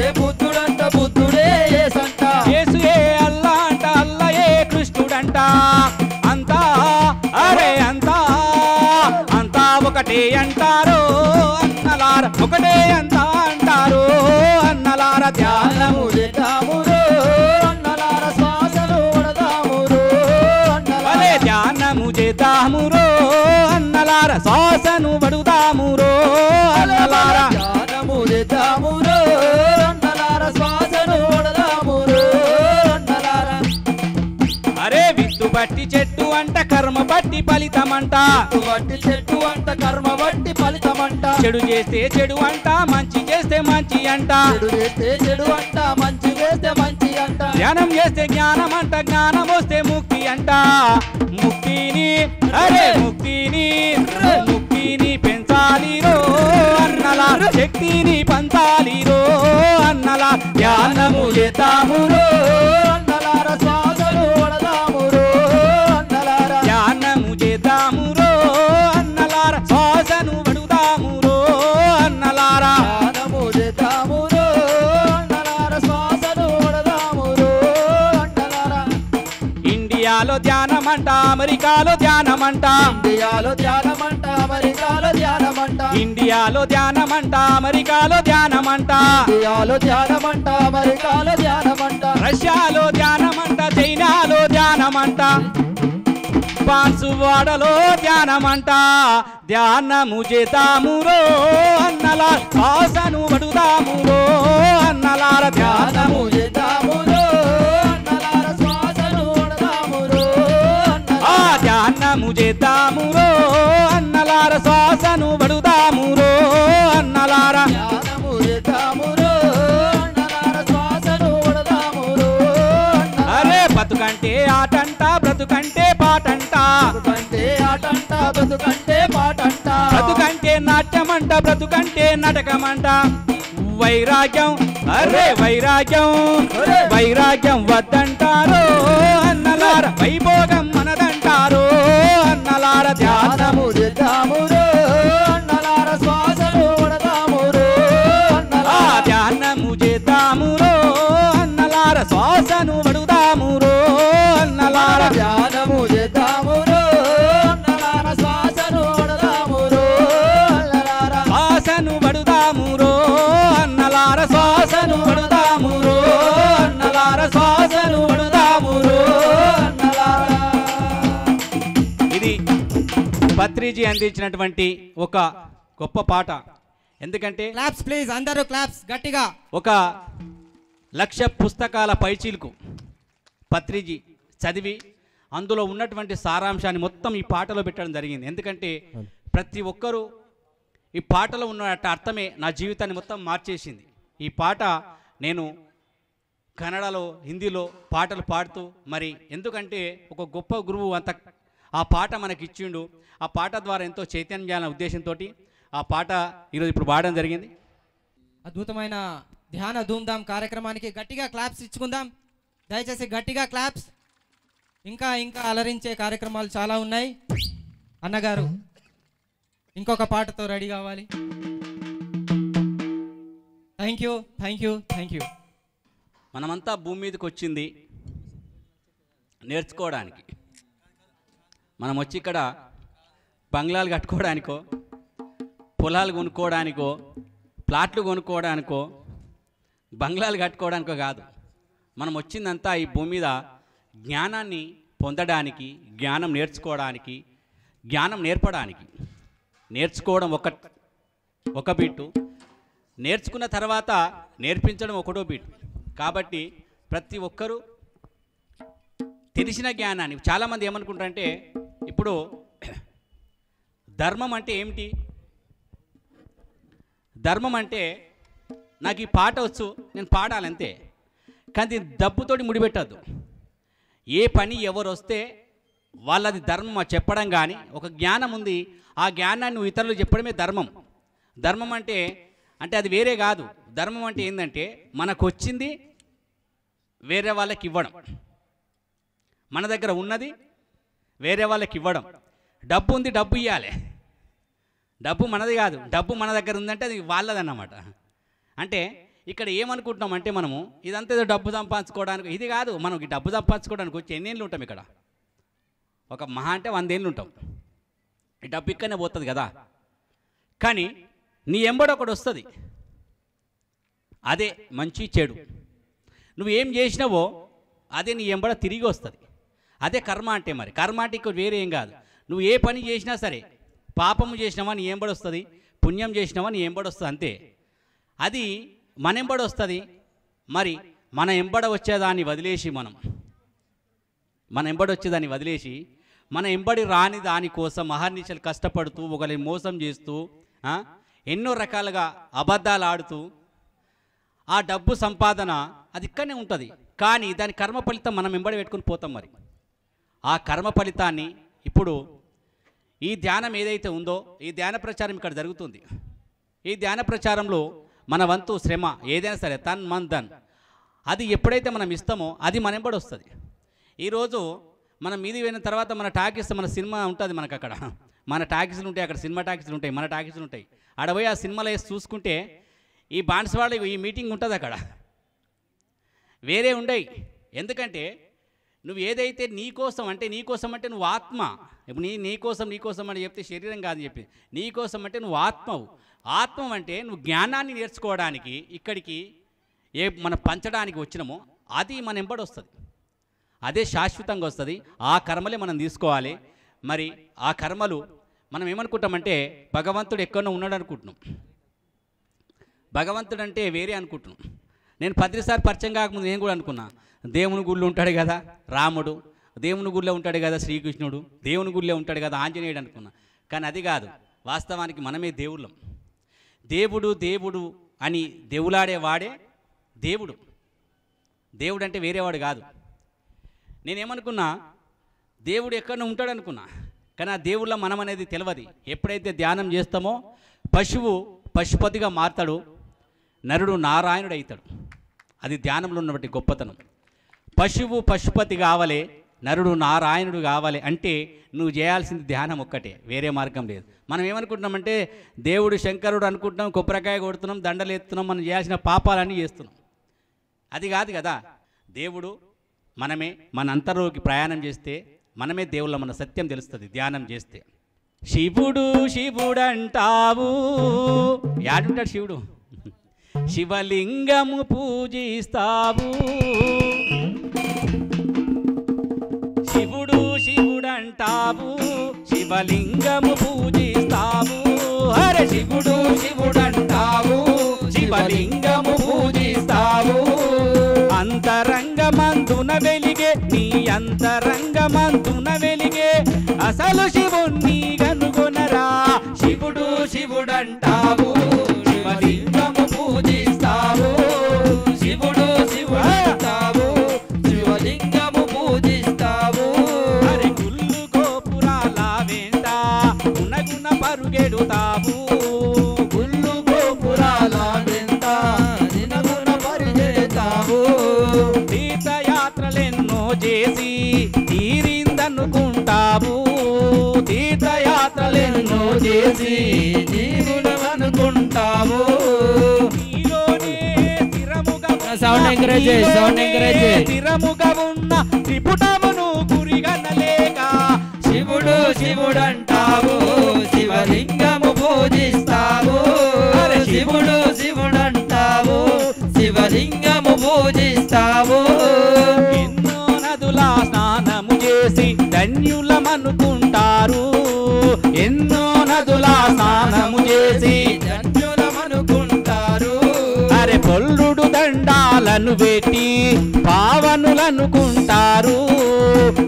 S2: బుద్ధుడే యేసంట
S1: యేసుయే అల్లా అంట అల్లయే కృష్ణుడంట అంతా అరే అంతా ఒకటే అంటారో అన్నలార ఒకటే అంతా అంటారో అన్నలార ధ్యానము
S2: ధ్యానము చేద్దామురో అన్నలార శ్వాసను వడదామురో అన్నలార
S1: అరే ధ్యానము చేద్దామురో అన్నలార శ్వాసను వడుదామురో అన్నలార
S2: ధ్యానము చేద్దామురో అన్నలార శ్వాసను వడదామురో అన్నలార
S1: అరే విత్తు బట్టి చెట్టు అంట కర్మ బట్టి ఫలితమంట
S2: వట్టి చెట్టు అంట కర్మ వట్టి ఫలితమంట
S1: చెడు చేస్తే చెడు అంట మంచి చేస్తే మంచి అంట
S2: చెడు చేస్తే చెడు అంట మంచి చేస్తే మంచి అంట
S1: ధ్యానం చేస్తే జ్ఞానం అంట జ్ఞానం వస్తే ముక్తి అంట ముక్తిని అరే ముక్తిని పెంచాలి పంచాలిరో అన్నలార శక్తిని పంచాలిరో అన్నలా ధ్యానము చేద్దామురో
S2: అన్నలార శ్వాసను వడదామురో అన్నలార
S1: ధ్యానము చేద్దామురో అన్నలార శ్వాసను వడుదామురో అన్నలారా
S2: ధ్యానము చేద్దామురో అన్నలార శ్వాసను వడదామురో అన్నలార
S1: ఇండియాలో ధ్యానమంట అమెరికాలో ధ్యానమంట
S2: ఇండియాలో ధ్యానమంట అమెరికాలో ధ్యానమంట
S1: ఇండియాలో ధ్యానమంట అమెరికాలో ధ్యానమంట
S2: ఇండియాలో ధ్యానమంట అమెరికాలో ధ్యానమంట
S1: రష్యాలో ధ్యానమంట చైనాలో ధ్యానమంట బాన్సువాడలో ధ్యానమంట ధ్యానము చేద్దామురో అన్నలా శ్వాసను వడుదామురో అన్నలార ధ్యానము
S2: ధ్యానము చేద్దామురో అన్నలార శ్వాసను వడదామురో
S1: ఆ ధ్యానము చేద్దామురో అన్నలార శ్వాసను వడుదామురో అన్నలార
S2: ధ్యానము చేద్దామురో అన్నలార శ్వాసను వడదామురో
S1: అరే బతుకంటే ఆటంట బ్రతుకంటే పాటంట
S2: బతుకంటే ఆటంట బతుకంటే పాటంట
S1: బ్రతుకంటే నాట్యమంట బ్రతుకంటే నాటకమంట వైరాగ్యం అరే వైరాగ్యం వైరాగ్యం వద్దంటారో అన్నలార వైభోగం మనదంటారో అన్నలార ధ్యానము
S2: ధ్యానము చేద్దామురో అన్నలార శ్వాసను వడదామురో
S1: ఆ ధ్యానము చేద్దామురో అన్నలార శ్వాసను వడుదామురో అన్నలార
S2: ధ్యానము చేద్దామురో అన్నలార శ్వాసను వడదామురో అన్నలార
S1: శ్వాసను వడుదామురో అన్నలార శ్వాసను వడుదామురో అన్నలార శ్వాసను వడుదామురో
S2: అన్నలార
S1: ఇది పత్రిజీ అందించినటువంటి ఒక గొప్ప పాట. ఎందుకంటే
S3: క్లాప్స్ ప్లీజ్, అందరూ క్లాప్స్ గట్టిగా.
S1: ఒక 1,00,000 పుస్తకాల పైచీలకు పత్రిజీ చదివి అందులో ఉన్నటువంటి సారాంశాన్ని మొత్తం ఈ పాటలో పెట్టడం జరిగింది. ఎందుకంటే ప్రతి ఒక్కరూ ఈ పాటలో ఉన్న అర్థమే నా జీవితాన్ని మొత్తం మార్చేసింది. ఈ పాట నేను కన్నడలో హిందీలో పాటలు పాడుతూ మరి ఎందుకంటే ఒక గొప్ప గురువు అంత ఆ పాట మనకి ఇచ్చిండు. ఆ పాట ద్వారా ఎంతో చైతన్యాల ఉద్దేశంతో ఆ పాట ఈరోజు ఇప్పుడు పాడడం జరిగింది.
S3: అద్భుతమైన ధ్యాన ధూమ్ధామ్ కార్యక్రమానికి గట్టిగా క్లాప్స్ ఇచ్చుకుందాం. దయచేసి గట్టిగా క్లాప్స్. ఇంకా ఇంకా అలరించే కార్యక్రమాలు చాలా ఉన్నాయి. అన్నగారు ఇంకొక పాటతో రెడీ కావాలి. Thank you thank you thank you.
S1: మనమంతా భూమి మీదకి వచ్చింది నేర్చుకోవడానికి. మనం వచ్చి ఇక్కడ బంగ్లాలు కట్టుకోవడానికో పొలాలు కొనుక్కోవడానికో ప్లాట్లు కొనుక్కోవడానికో బంగ్లాలు కట్టుకోవడానికో కాదు. మనం వచ్చిందంతా ఈ భూమి మీద జ్ఞానాన్ని పొందడానికి, జ్ఞానం నేర్చుకోవడానికి, జ్ఞానం నేర్పడానికి. నేర్చుకోవడం ఒక బిట్టు, నేర్చుకున్న తర్వాత నేర్పించడం ఒకటో బిట్టు. కాబట్టి ప్రతి ఒక్కరూ తెలిసిన జ్ఞానాన్ని, చాలామంది ఏమనుకుంటారంటే ఇప్పుడు ధర్మం అంటే ఏమిటి, ధర్మం అంటే నాకు ఈ పాట వచ్చు నేను పాడాలంతే. కానీ డబ్బుతోటి ముడిపెట్టద్దు. ఏ పని ఎవరు వస్తే వాళ్ళది ధర్మం చెప్పడం కానీ ఒక జ్ఞానం ఉంది. ఆ జ్ఞానాన్ని నువ్వు ఇతరులకు చెప్పడమే ధర్మం. ధర్మం అంటే అది వేరే కాదు. ధర్మం అంటే ఏంటంటే మనకు వచ్చింది వేరే వాళ్ళకి ఇవ్వడం, మన దగ్గర ఉన్నది వేరే వాళ్ళకి ఇవ్వడం. డబ్బు ఉంది, డబ్బు ఇవ్వాలి. డబ్బు మనది కాదు, డబ్బు మన దగ్గర ఉందంటే అది వాళ్ళదన్నమాట. అంటే ఇక్కడ ఏమనుకుంటున్నాం అంటే మనము ఇదంతా ఏదో డబ్బు సంపాదించుకోవడానికి, ఇది కాదు. మనం ఈ డబ్బు సంపాదించుకోవడానికి వచ్చి ఎన్నేళ్ళు ఉంటాం ఇక్కడ? ఒక మహా అంటే 100 ఏళ్ళు ఉంటాం. ఈ డబ్బు ఇక్కడనే పోతుంది కదా. కానీ నీ ఎంబడి ఒకటి వస్తుంది, అదే మంచి చెడు. నువ్వు ఏం చేసినావో అదే నీ ఎంబడ తిరిగి వస్తుంది. అదే కర్మ అంటే. మరి కర్మ అంటే ఇక్కడ వేరే ఏం కాదు. నువ్వు ఏ పని చేసినా సరే, పాపము చేసినావా నీ ఎంబడి వస్తుంది, పుణ్యం చేసినావా నీ ఎంబడి వస్తుంది, అంతే. అది మన ఎంబడి వస్తుంది. మరి మన ఎంబడ వచ్చేదాన్ని వదిలేసి మన ఎంబడి వచ్చేదాన్ని వదిలేసి మన ఎంబడి రాని దానికోసం అహర్నిశలు కష్టపడుతూ ఒకరిని మోసం చేస్తూ ఎన్నో రకాలుగా అబద్ధాలు ఆడుతూ ఆ డబ్బు సంపాదన అది ఇక్కడనే ఉంటుంది. కానీ దాని కర్మ ఫలితం మనం ఎంబడి పెట్టుకుని పోతాం. మరి ఆ కర్మ ఫలితాన్ని ఇప్పుడు ఈ ధ్యానం ఏదైతే ఉందో ఈ ధ్యాన ప్రచారం ఇక్కడ జరుగుతుంది. ఈ ధ్యాన ప్రచారంలో మన వంతు శ్రమ ఏదైనా సరే తన్ మన్ ధన్ అది ఎప్పుడైతే మనం ఇస్తామో అది మన వెంబడి వస్తుంది. ఈరోజు మనం మీది పోయిన తర్వాత మన టాకీస్ మన సినిమా ఉంటుంది, మనకు అక్కడ మన టాకీసులు ఉంటాయి, అక్కడ సినిమా టాకీసులు ఉంటాయి, మన టాకీసులు ఉంటాయి. ఆడ పోయి ఆ సినిమాలో వేసి చూసుకుంటే ఈ బాన్స్వాడ ఈ మీటింగ్ ఉంటుంది అక్కడ వేరే ఉండయి. ఎందుకంటే నువ్వు ఏదైతే నీకోసం అంటే నువ్వు ఆత్మ. ఇప్పుడు నీకోసం అని చెప్తే శరీరం కాదు చెప్పి నీకోసం అంటే నువ్వు ఆత్మవు. ఆత్మ అంటే నువ్వు జ్ఞానాన్ని నేర్చుకోవడానికి ఇక్కడికి మనం పంచడానికి వచ్చినామో అది మన వెంబడి వస్తుంది, అదే శాశ్వతంగా వస్తుంది. ఆ కర్మలే మనం తీసుకోవాలి. మరి ఆ కర్మలు మనం ఏమనుకుంటామంటే భగవంతుడు ఎక్కడో ఉన్నాడు అనుకుంటున్నాం, భగవంతుడు అంటే వేరే అనుకుంటున్నాం. నేను 10 సార్లు పరిచయం కాకముందు నేను కూడా అనుకున్నా దేవుని గుళ్ళో ఉంటాడు కదా రాముడు, దేవుని గుళ్ళో ఉంటాడు కదా శ్రీకృష్ణుడు, దేవుని గుళ్ళో ఉంటాడు కదా ఆంజనేయుడు అనుకున్నా. కానీ అది కాదు, వాస్తవానికి మనమే దేవుళ్ళం. దేవుడు అని దేవులాడేవాడే దేవుడు. దేవుడు అంటే వేరేవాడు కాదు. నేనేమనుకున్నా దేవుడు ఎక్కడ ఉంటాడు అనుకున్నా, కానీ ఆ దేవుళ్ళ మనం అనేది తెలియదు. ఎప్పుడైతే ధ్యానం చేస్తామో పశువు పశుపతిగా మారుతాడు, నరుడు నారాయణుడు అవుతాడు. అది ధ్యానంలో ఉన్నటువంటి గొప్పతనం. పశువు పశుపతి కావాలి, నరుడు నారాయణుడు కావాలి అంటే నువ్వు చేయాల్సింది ధ్యానం ఒక్కటే, వేరే మార్గం లేదు. మనం ఏమనుకుంటున్నామంటే దేవుడు శంకరుడు అనుకుంటున్నాం, కొబ్బరికాయ కొడుతున్నాం, దండలు ఎత్తున్నాం, మనం చేయాల్సిన పాపాలన్నీ చేస్తున్నాం. అది కాదు కదా. దేవుడు మనమే. మన అంతర్లోకి ప్రయాణం చేస్తే మనమే దేవుళ్ళ మన సత్యం తెలుస్తుంది ధ్యానం చేస్తే. శివుడు అంటావు, యాడుంటాడు శివుడు? శివలింగము పూజిస్తావు. శివుడు అంటావు, శివలింగము పూజిస్తావు. అరే శివుడు అంటావు, శివలింగము పూజిస్తావు. అంతరంగమందున వెలిగే నీ అంతరంగమందున వెలిగే అసలు శివుణ్ణి కనుగొనరా. శివుడు అంటావు, శివలింగము పూజిస్తావు. శివుడు అంటావు, శివలింగము పూజిస్తావు. అరే గుళ్ళు గోపురాల వెంట గుణగుణ పరుగెడుతావు. గుళ్ళు గోపురాల వెంట దినగుణ పరుగెడుతావు. తీర్థయాత్రలెన్నో చేసి తీరిందనుకుంటావు. తీర్థయాత్రలెన్నో చేసి తీరుననుకుంటావు. స్థిరముగా ఉన్న త్రిపుటమును గురిగనలేక శివుడు అంటావు, శివలింగము పూజిస్తావు. శివుడు అంటావు, శివలింగము పూజిస్తావు. ఎన్నో నదుల స్నానము చేసి ధన్యులమనుకుంటారు. ఎన్నో నదుల స్నానము చేసి ధన్యులమనుకుంటారు. అరే పొల్లుడు దండాలను పెట్టి పావనులనుకుంటారు.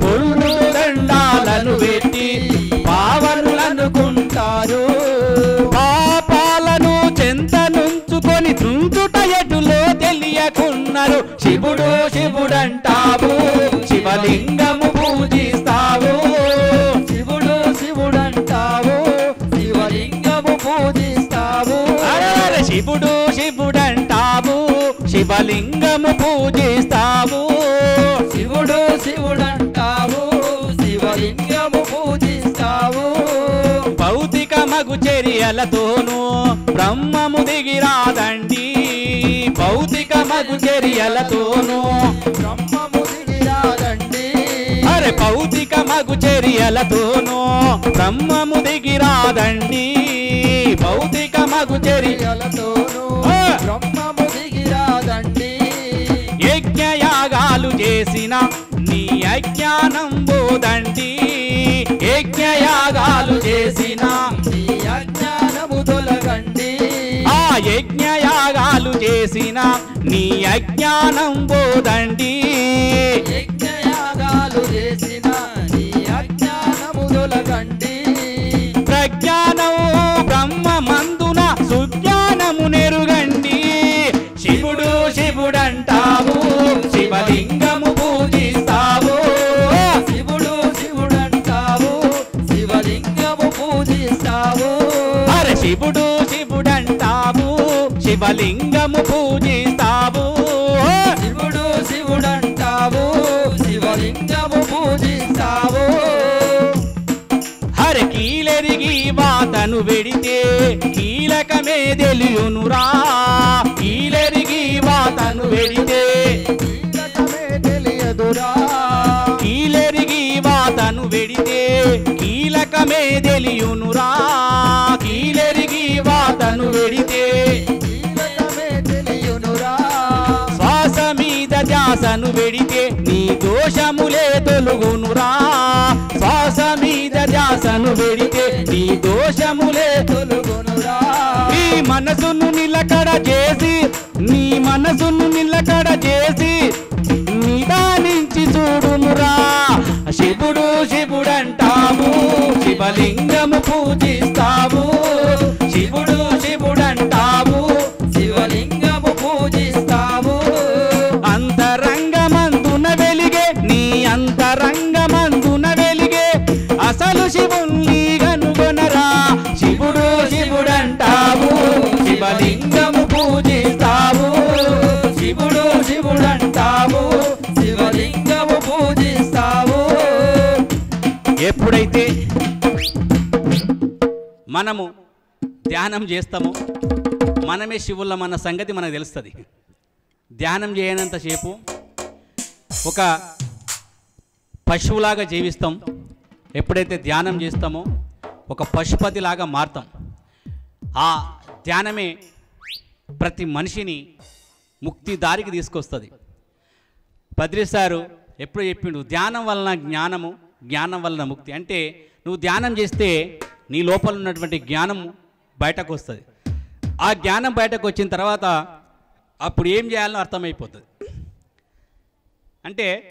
S1: పొల్లుడు దండాలను పెట్టి పావనులనుకుంటారు. పాపాలను చెంతనుంచుకొని తుంచుట ఎటులో తెలియకున్నారు. శివుడు అంటావు, శివలింగము పూజిస్తావు. శివుడు అంటావు, శివలింగము పూజిస్తావు. శివుడు అంటావు, శివలింగము పూజిస్తావు. శివుడు అంటావు, శివలింగము పూజిస్తావు. భౌతిక మగు చర్యలతోనూ బ్రహ్మము దిగిరాదండి. భౌతిక మగు చర్యలతోనూ బ్రహ్మము దిగిరాదండి. అరే భౌతిక మగు చర్యలతోనూ బ్రహ్మము దిగిరాదండి. భౌతిక మగు చర్యలతోనూ బ్రహ్మము దిగిరాదండి. యజ్ఞయాగాలు చేసిన నీ అజ్ఞానం బోదండి. యజ్ఞయాగాలు చేసిన నీ అజ్ఞానము తొలగండి. ఆ యజ్ఞయాగాలు చేసిన నీ అజ్ఞానం బోదండి. యజ్ఞయాగాలు చేసిన నీ అజ్ఞానము తొలగండి. ప్రజ్ఞానం బ్రహ్మమందున సుజ్ఞానము నెరుగండి. శివుడు అంటావు, శివలింగము పూజిస్తావు. శివుడు అంటావు, శివలింగము శివలింగము పూజిస్తావు
S2: శివుడు శివుడంటావు శివలింగము పూజిస్తావు
S1: హరి కీలెరిగి వాతను వెడితే కీలకమే తెలియునురా కీలెరిగి వాతను వెడితే
S2: కీలకమే తెలియదురా
S1: కీలెరిగి వాతను వెడితే కీలకమే తెలియునురా కీలెరిగి వాతను వెడితే
S2: కీలకమే తెలియునురా
S1: శ్వాస మీద ధ్యాసను వెడితే నీ దోషములే తొలుగునురా శ్వాస మీద ధ్యాసను వెడితే నీ దోషములే
S2: తొలుగునురా
S1: నీ మనసును నిలకడ చేసి నీ మనసును నిలకడ చేసి నిదానించి చూడునురా శివుడు శివుడంటావు శివలింగము పూజిస్తావు శివుడు శివుడంటావు
S2: శివలింగము పూజిస్తావు
S1: అంతరంగమందున వెలిగే నీ అంతరంగమందున వెలిగే అసలు శివుణ్ణి కనుగొనరా శివుడు శివుడంటావు శివలింగము పూజిస్తావు
S2: శివుడు శివుడంటావు శివలింగము పూజిస్తావు
S1: ఎప్పుడైతే మనము ధ్యానం చేస్తామో మనమే శివుళ్ళమన్న సంగతి మనకు తెలుస్తుంది ధ్యానం చేయనంతసేపు ఒక పశువులాగా జీవిస్తాం ఎప్పుడైతే ధ్యానం చేస్తామో ఒక పశుపతిలాగా మారుతాం ఆ ధ్యానమే ప్రతి మనిషిని ముక్తి దారికి తీసుకొస్తుంది పద్రిసారు ఎప్పుడు చెప్పిండు ధ్యానం వలన జ్ఞానము జ్ఞానం వలన ముక్తి అంటే నువ్వు ధ్యానం చేస్తే నీ లోపల ఉన్నటువంటి జ్ఞానం బయటకు వస్తుంది ఆ జ్ఞానం బయటకు వచ్చిన తర్వాత అప్పుడు ఏం చేయాలో అర్థమైపోతుంది అంటే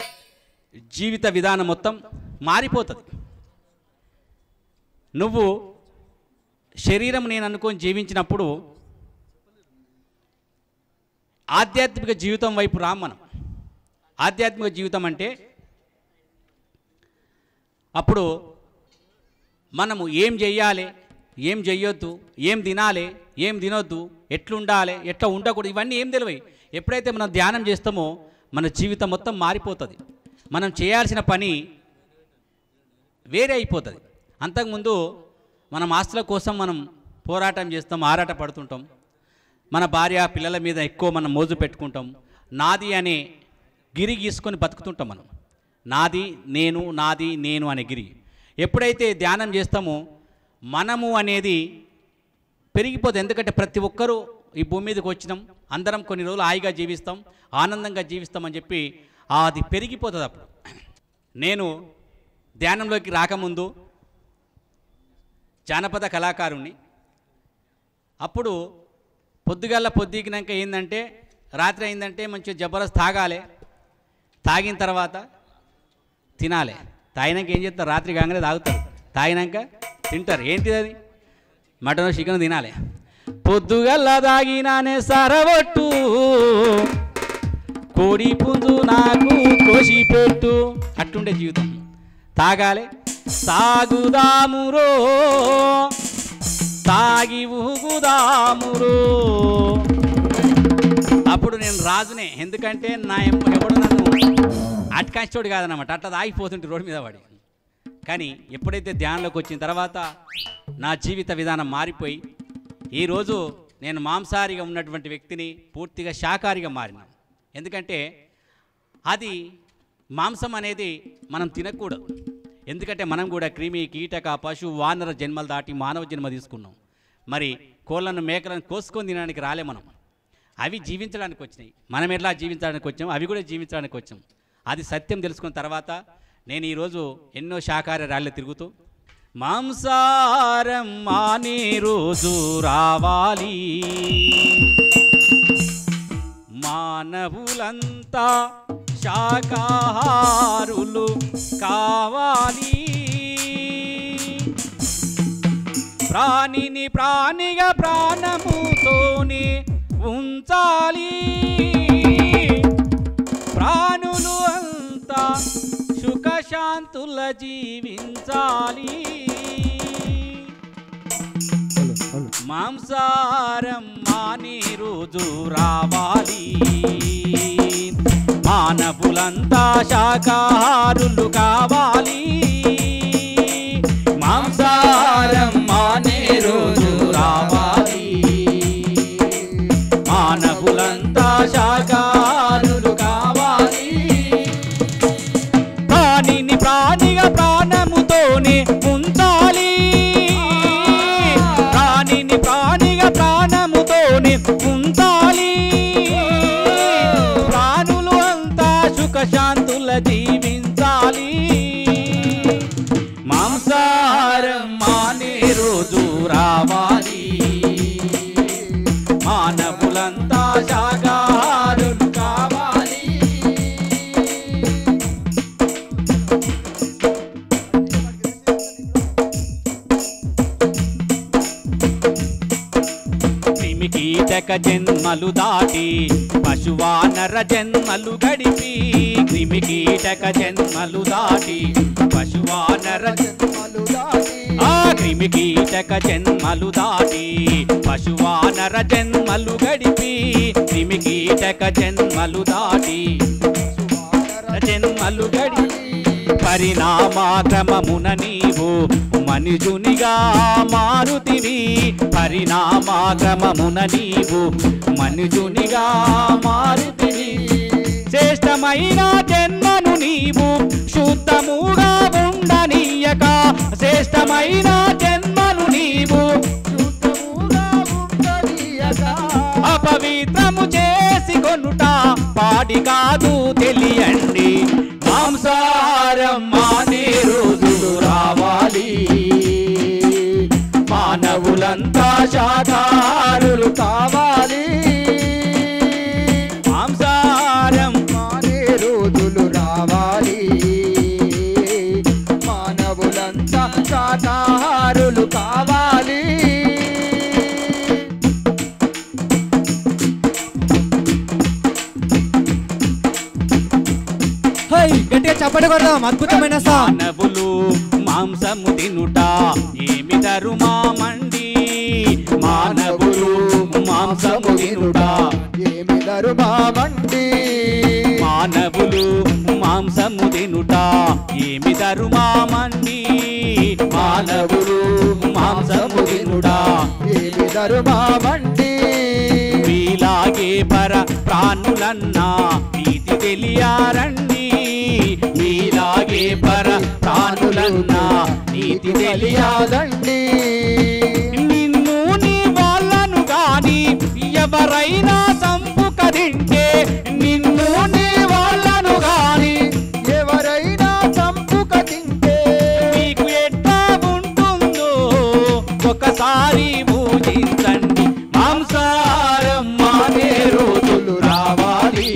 S1: జీవిత విధానం మొత్తం మారిపోతుంది నువ్వు శరీరం నేను అనుకొని జీవించినప్పుడు ఆధ్యాత్మిక జీవితం వైపు రాం మనం ఆధ్యాత్మిక జీవితం అంటే అప్పుడు మనము ఏం చెయ్యాలి ఏం చెయ్యొద్దు ఏం తినాలి ఏం తినొద్దు ఎట్లుండాలి ఎట్లా ఉండకూడదు ఇవన్నీ ఏం తెలివై ఎప్పుడైతే మనం ధ్యానం చేస్తామో మన జీవితం మొత్తం మారిపోతుంది మనం చేయాల్సిన పని వేరే అయిపోతుంది అంతకుముందు మనం ఆస్తుల కోసం మనం పోరాటం చేస్తాం ఆరాట పడుతుంటాం మన భార్య పిల్లల మీద ఎక్కువ మనం మోజు పెట్టుకుంటాం నాది అనే గిరి గీసుకొని బతుకుతుంటాం మనం నాది నేను అనే గిరి ఎప్పుడైతే ధ్యానం చేస్తామో మనము అనేది పెరిగిపోతుంది ఎందుకంటే ప్రతి ఒక్కరూ ఈ భూమి మీదకి వచ్చినాం అందరం కొన్ని రోజులు హాయిగా జీవిస్తాం ఆనందంగా జీవిస్తామని చెప్పి అది పెరిగిపోతుంది అప్పుడు నేను ధ్యానంలోకి రాకముందు జానపద కళాకారుణ్ణి అప్పుడు పొద్దుగినాక ఏంటంటే రాత్రి అయిందంటే మంచిగా జబర్దస్త్ తాగాలి తాగిన తర్వాత తినాలి తాగినాక ఏం చేస్తారు రాత్రి కాగానే తాగుతారు తాగినాక తింటారు ఏంటిది అది మటన్ చికెన్ తినాలి పొద్దుగల్లా తాగినానే సరవట్టు కోడి పుంజు నాకు కోసి పెట్టు అట్టుండే జీవితం తాగాలి సాగుదామురో తాగి ఊగుదామురో అప్పుడు నేను రాజునే ఎందుకంటే నా ఎవడు నన్ను అట్కాంచోడు కాదన్నమాట అట్లా తాగిపోతుంటే రోడ్డు మీద పడి కానీ ఎప్పుడైతే ధ్యానంలోకి వచ్చిన తర్వాత నా జీవిత విధానం మారిపోయి ఈరోజు నేను మాంసాహారిగా ఉన్నటువంటి వ్యక్తిని పూర్తిగా శాకాహారిగా మారిన ఎందుకంటే అది మాంసం అనేది మనం తినకూడదు ఎందుకంటే మనం కూడా క్రిమి కీటక పశు వానర జన్మలు దాటి మానవ జన్మ తీసుకున్నాం మరి కోళ్ళను మేకలను కోసుకొని తినడానికి రాలే మనం అవి జీవించడానికి వచ్చినాయి మనం ఎట్లా జీవించడానికి వచ్చాం అవి కూడా జీవించడానికి వచ్చాం అది సత్యం తెలుసుకున్న తర్వాత నేను ఈరోజు ఎన్నో శాకాహార ర్యాలీలు తిరుగుతూ మాంసాహారం మానే రోజు రావాలి మానవులంతా శాకాహారులు కావాలి ప్రాణిని ప్రాణిగా ప్రాణముతోనే ఉంచాలి ప్రాణులు అంతా సుఖశాంతుల జీవించాలి మాంసాహారం మానే రోజు రోజు రావాలి మానవులంతా శాకాహారులు కావాలి మాంసాహారం మానే రోజు రావాలి మానవులంతా శాకాహారులు కావాలి ప్రాణిని ప్రాణిగా ప్రాణముతోనే ఉంచాలి ప్రాణిని ప్రాణిగా ప్రాణముతోనే ఉంచాలి ప్రాణులు అంతా సుఖశాంతుల జీవించాలి మాంసాహారం మానే రోజు రావాలి మానవులంతా శాకాహారులు కావాలి క్రిమికీటక జన్మలు దాటి పశువానర జన్మలు గడిపి క్రిమికీటక జన్మలు దాటి పశువానర
S2: జన్మలు దాటి
S1: క్రిమికీటక జన్మలు దాటి పశువానర జన్మలు గడిపి క్రిమికీటక జన్మలు దాటి జన్మలు గడిపి పరిణామక్రమమున నీవు మనుజునిగా మారుతివి పరిణామక్రమమున నీవు మనుజునిగా మారుతివి శ్రేష్టమైన జన్మను నీవు శుద్ధముగా ఉండనీయక శ్రేష్టమైన జన్మను నీవు
S2: శుద్ధముగా ఉండనీయక
S1: అపవిత్రము చేసి కొనుట పాడి కాదు తెలియండి మాంసాహారం మానే రోజులు రావాలి మానవులంతా శాకాహారులు కావాలి మాంసాహారం
S2: మానే రోజులు రావాలి మానవులంతా శాకాహారులు కావాలి
S3: గట్టిగా చప్పటి కొడదాం అద్భుతమైన సాంగ్
S1: మానవులు మాంసము తినుట ఏమి ధరుమామండి మానవులు మాంసము తినుట
S2: ఏమి ధరుమామండి
S1: మానవులు మాంసము తినుట ఏమి ధరుమామండి మానవులు మాంసము తినుట
S2: ఏమి ధరుమామండి
S1: మీలాగే పర ప్రాణులన్నా నీతి తెలియారండి మీలాగే పర ప్రాణులన్నా నీతి తెలియాలండి నిన్ను నీ వాళ్ళను గాని ఎవరైనా సంపుక తింటే నిన్ను నీ వాళ్ళను గాని
S2: ఎవరైనా చంపుక తింటే
S1: మీకు ఎట్లా ఉంటుందో ఒకసారి పూజించండి మాంసాహారం మానే రోజులు రావాలి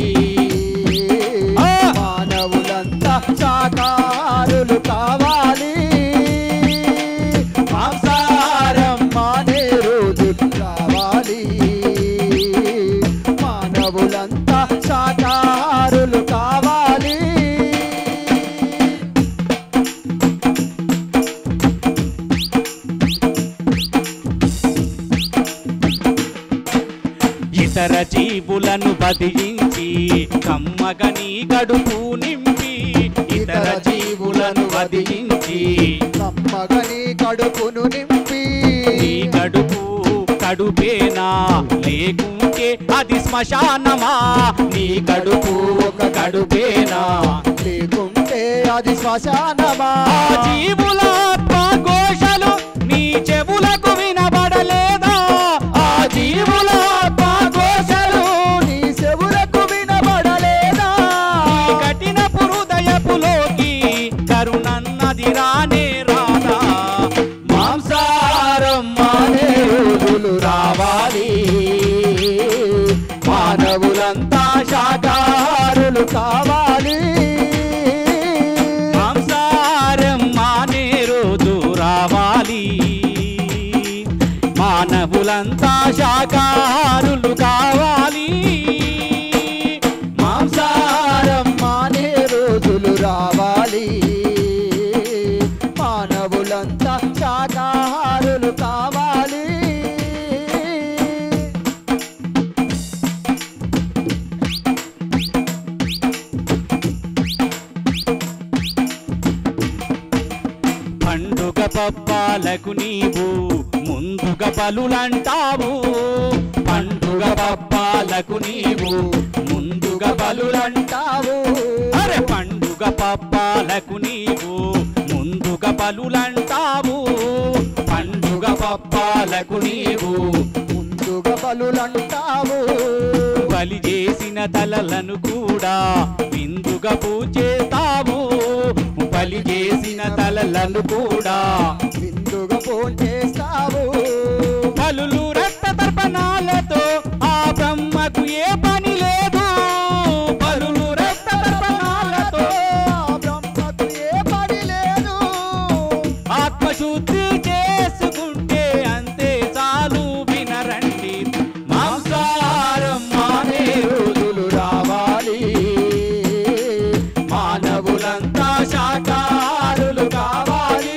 S2: మానవులంతా శాకాహారులు కావాలి
S1: మాంసాహారం
S2: మానే రోజులు రావాలి మానవులంతా శాకాహారులు కావాలి
S1: ఇతర జీవులను వధించి కమ్మగని గడుపు నింపి ఇతర జీవులను వధించి
S2: కమ్మగని కడుపును నింపి
S1: నీ కడుపు కడుపేనా లేకుంటే అది శ్మశానమా నీ కడుపు ఒక కడుపేనా
S2: లేకుంటే అది శ్మశానమా
S1: ఆ జీవుల ఆత్మఘోషలు నీ చెవులకు వినబడలేదా ఆ జీవుల ఆత్మఘోషలు
S2: నీ చెవులకు వినబడలేదా
S1: ఈ కఠిన హృదయపులోకి కరుణన్నది రానే రాదా మాంసాహారం మానే రోజులు రావాలి మానవులంతా శాకాహారులు
S2: కావాలి
S1: మాంసాహారం మానే రోజు రావాలి మానవులంతా శాకాహారులు కావాలి
S2: మాంసాహారం మానే రోజులు రావాలి మానవులంతా శాకాహారులు కావాలి
S1: పబ్బాలకు నీవు ముందుగా బలులంటావు పండుగ పబ్బాలకు నీవు ముందుగా బలులంటావు అరే పండుగ పబ్బాలకు నీవు ముందుగా బలులంటావు పండుగ పబ్బాలకు నీవు
S2: ముందుగా బలులంటావు
S1: బలి చేసిన తలలను కూడా విందుగా పూజేస్తావు బలి చేసిన తలలను కూడా
S2: విందుగా పూజేస్తావు
S1: బలులు రక్త తర్పణాలతో ఆ బ్రహ్మకు ఏ పని లేదు బలులు రక్త తర్పణాలతో
S2: బ్రహ్మకు ఏ పని లేదు
S1: ఆత్మశుద్ధి చేసుకుంటే అంతే చాలు వినరండి మాంసాహారం మానే
S2: రోజులు రావాలి
S1: మానవులంతా శాకాహారులు కావాలి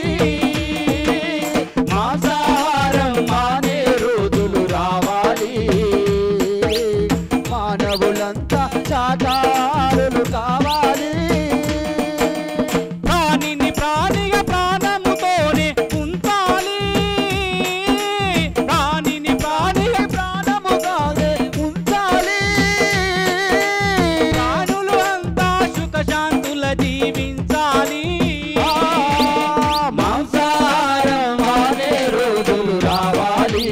S2: మాంసాహారం మానే రోజులు రావాలి మానవులంతా శాకాహారులు కావాలి
S1: ప్రాణిని ప్రాణిగా ప్రాణముతోనే ఉంచాలి ప్రాణిని ప్రాణిగా
S2: ప్రాణముగానే ఉంచాలి
S1: ప్రాణులు అంతా సుఖశాంతుల జీవించాలి
S2: మాంసాహారం మానే రోజులు రావాలి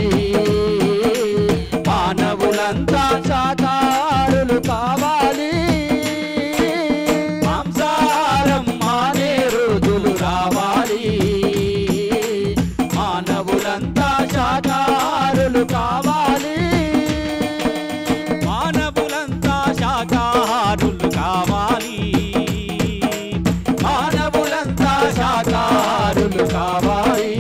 S2: మానవులంతా శాకాహారులు కావాలి మాంసాహారం మానే రోజులు రావాలి మానవులంతా శాకాహారులు కావాలి
S1: మానవులంతా శాకాహారులు కావాలి
S2: మానవులంతా శాకాహారులు కావాలి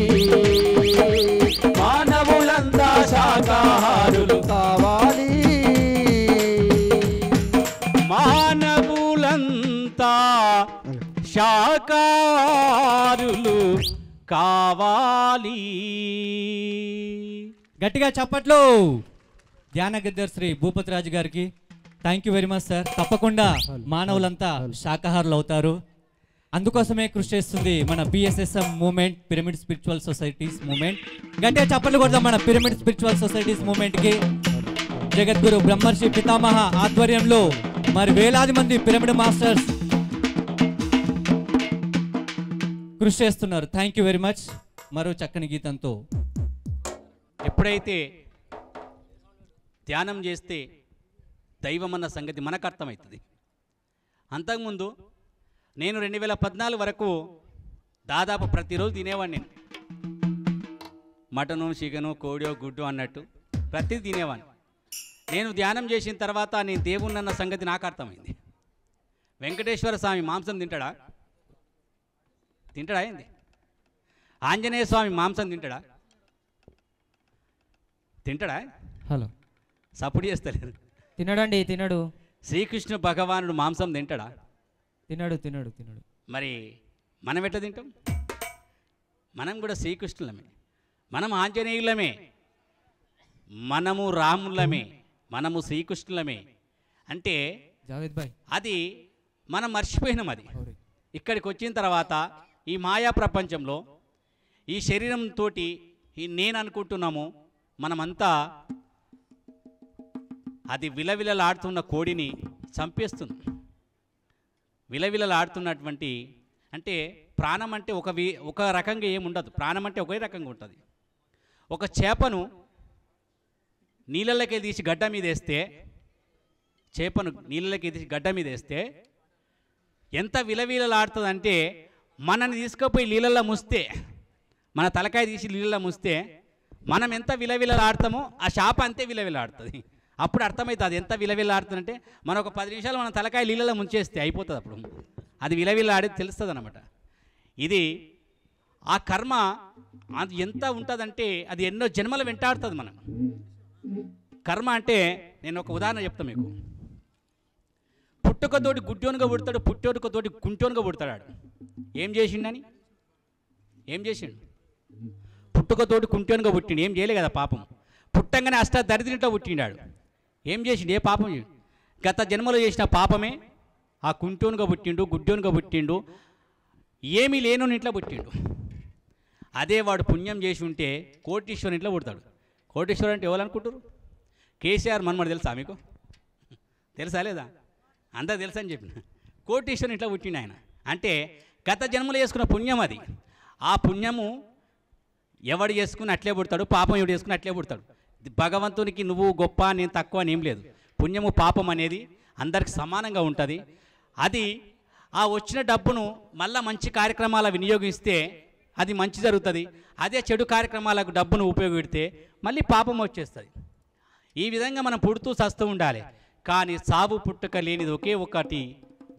S2: మానవులంతా శాకాహారులు కావాలి
S1: మానవులంతా శాకాహారులు కావాలి
S3: గట్టిగా చప్పట్లు ధ్యాన గద్దర్ శ్రీ భూపతిరాజు గారికి thank you very much sir. తప్పకుండా మానవులంతా శాకాహారులు అవుతారు. అందుకోసమే కృషి చేస్తుంది మన PSSM moment, pyramid spiritual societies moment. గట్టిగా చప్పట్లు కొడదాం మన పిరమిడ్ స్పిరిచువల్ సొసైటీస్ మూమెంట్కి. జగద్గురు బ్రహ్మర్షి పితామహ ఆధ్వర్యంలో మరి వేలాది మంది పిరమిడ్ మాస్టర్స్ కృషి చేస్తున్నారు. Thank you very much. మరో చక్కని గీతంతో
S1: ఎప్పుడైతే ధ్యానం చేస్తే దైవం అన్న సంగతి మనకు అర్థమవుతుంది. అంతకుముందు నేను 2014 వరకు దాదాపు ప్రతిరోజు తినేవాడిని. నేను మటను, చికెను, కోడియో, గుడ్డు అన్నట్టు ప్రతిదీ తినేవాడిని. నేను ధ్యానం చేసిన తర్వాత నేను దేవుణ్ణి అన్న సంగతి నాకు అర్థమైంది. వెంకటేశ్వర స్వామి మాంసం తింటాడా? తింటాడా ఏంది? ఆంజనేయ స్వామి మాంసం తింటాడా? తింటాడా?
S3: హలో
S1: సపోర్ట్ చేస్తలేరు.
S3: తినడండి, తినడు.
S1: శ్రీకృష్ణ భగవానుడు మాంసం తింటాడా?
S3: తినడు తినడు తినడు.
S1: మరి మనం ఎట్లా తింటాం? మనం కూడా శ్రీకృష్ణులమే, మనం ఆంజనేయులమే, మనము రాములమే, మనము శ్రీకృష్ణులమే. అంటే
S3: జావేద్ భాయ్
S1: అది మనం మర్చిపోయినాం. అది ఇక్కడికి వచ్చిన తర్వాత ఈ మాయా ప్రపంచంలో ఈ శరీరంతో ఈ నేను అనుకుంటున్నాము మనమంతా అది విలవిలలాడుతున్న కోడిని చంపేస్తుంది. విలవిలలాడుతున్నటువంటి అంటే ప్రాణం అంటే ఒక రకంగా ఏముండదు. ప్రాణం అంటే ఒకే రకంగా ఉంటుంది. ఒక చేపను నీళ్ళలోకి తీసి గడ్డ మీద వేస్తే, చేపను నీళ్ళలోకి తీసి గడ్డ మీద వేస్తే ఎంత విలవిలలాడుతుందంటే మనని తీసుకుపోయి నీళ్ళల్లో ముస్తే, మన తలకాయ తీసి నీళ్ళల్లో ముస్తే మనం ఎంత విలవిలలాడతామో ఆ చేప అంతే విలవిలాడుతుంది. అప్పుడు అర్థమవుతుంది అది ఎంత విలవిల్లాడుతుందంటే మనం ఒక 10 నిమిషాలు మన తలకాయ నీళ్ళలో ముంచేస్తే అయిపోతుంది. అప్పుడు అది విలవిల్లాడి తెలుస్తుంది అన్నమాట. ఇది ఆ కర్మ అది ఎంత ఉంటుందంటే అది ఎన్నో జన్మలు వెంటాడుతుంది మనం. కర్మ అంటే నేను ఒక ఉదాహరణ చెప్తాను మీకు. పుట్టుకతోటి గుడ్డోనుగా పుడతాడు, పుట్టోనుకతోటి కుంటోనుగా పుడతాడు. ఏం చేసిండని? ఏం చేసిండు? పుట్టుకతోటి కుంటోనుగా పుట్టిండు. ఏం చేయలే కదా పాపం. పుట్టంగానే దరిద్రంతో పుట్టిండాడు. ఏం చేసిండు? ఏ పాపం చేసిండు? గత జన్మలో చేసిన పాపమే ఆ కుంటోనుగా పుట్టిండు, గుడ్డోనుగా పుట్టిండు, ఏమీ లేను ఇంట్లో పుట్టిండు. అదే వాడు పుణ్యం చేసి ఉంటే కోటీశ్వరుని ఇంట్లో పుడతాడు. కోటీశ్వరు అంటే ఎవరు అనుకుంటారు? కేసీఆర్ మనమడు తెలుసా మీకు? తెలుసా లేదా? అంతా తెలుసా అని చెప్పిన. కోటీశ్వరుని ఇంట్లో పుట్టిండు ఆయన. అంటే గత జన్మలో చేసుకున్న పుణ్యం అది. ఆ పుణ్యము ఎవడు చేసుకుని అట్లే పుడతాడు, పాపం ఎవడు చేసుకుని అట్లే పుడతాడు. భగవంతునికి నువ్వు గొప్ప నేను తక్కువ అని ఏం లేదు. పుణ్యము పాపం అనేది అందరికి సమానంగా ఉంటుంది. అది ఆ వచ్చిన డబ్బును మళ్ళీ మంచి కార్యక్రమాల వినియోగిస్తే అది మంచి జరుగుతుంది. అదే చెడు కార్యక్రమాలకు డబ్బును ఉపయోగిస్తే మళ్ళీ పాపం వచ్చేస్తుంది. ఈ విధంగా మనం పుడుతూ చస్తూ ఉండాలి. కానీ సావు పుట్టుక లేనిది ఒకే ఒకటి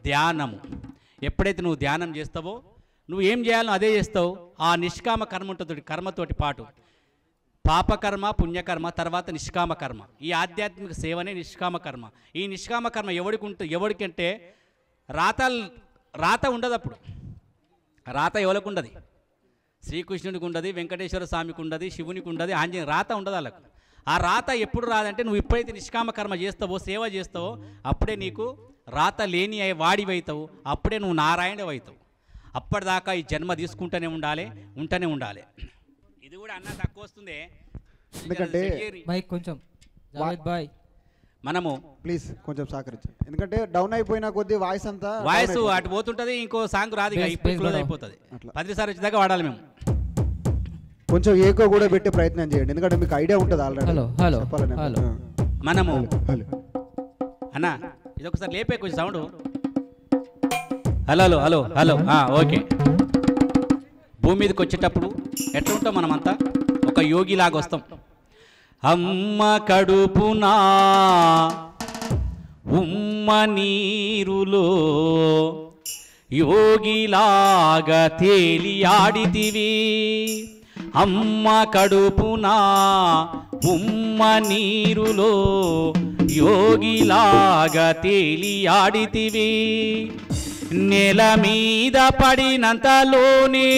S1: ధ్యానము. ఎప్పుడైతే నువ్వు ధ్యానం చేస్తావో నువ్వు ఏం చేయాలో అదే చేస్తావు. ఆ నిష్కామ కర్మ ఉంటుంది, కర్మతోటి పాటు పాపకర్మ, పుణ్యకర్మ, తర్వాత నిష్కామ కర్మ. ఈ ఆధ్యాత్మిక సేవనే నిష్కామ కర్మ. ఈ నిష్కామ కర్మ ఎవరికంటే రాత ఉండదు. అప్పుడు రాత ఎవరికి ఉండదు? శ్రీకృష్ణుడికి ఉండదు, వెంకటేశ్వర స్వామికి ఉండదు, శివునికి ఉండదు, ఆంజనేయ రాత ఉండదు వాళ్ళకు. ఆ రాత ఎప్పుడు రాదంటే నువ్వు ఎప్పుడైతే నిష్కామ కర్మ చేస్తావో, సేవ చేస్తావో అప్పుడే నీకు రాత లేని వాడివైతావు. అప్పుడే నువ్వు నారాయణుడు అవుతావు. అప్పటిదాకా ఈ జన్మ తీసుకుంటూనే ఉండాలి, ఉంటూనే ఉండాలి. ఇది కూడా అన్న తక్కువ వస్తుంది.
S2: ఎందుకంటే
S3: బైక్ కొంచెం జావేద్ బాయ్
S1: మనము
S2: ప్లీజ్ కొంచెం సహకరించండి. ఎందుకంటే డౌన్ అయిపోయిన కొద్దీ వాయిస్ అంతా
S1: వాయిస్ అటు పోతుంటది, ఇంకో సాంగ్ రాదు, ఇప్పుడు క్లోజ్ అయిపోతుంది. 10 సార్లు వచ్చేదాకా వాడాలి మేము.
S2: కొంచెం ఏకో కూడా పెట్టే ప్రయత్నం చేయండి, ఎందుకంటే మీకు ఐడియా ఉంటుంది ఆల్రెడీ.
S3: హలో హలో
S2: చెప్పాలని
S3: హలో
S1: మనము
S2: హలో
S1: అన్న ఇది ఒకసారి లేపే కొంచెం sound. Hello hello hello okay. భూమి మీదకి వచ్చేటప్పుడు ఎట్లా ఉంటాం మనమంతా? ఒక యోగిలాగా వస్తాం. అమ్మ కడుపునా ఉమ్మ నీరులో యోగిలాగా తేలి ఆడితివి. అమ్మ కడుపునా ఉమ్మ నీరులో యోగిలాగా తేలి ఆడితివి. నేల మీద పడినంతలోనే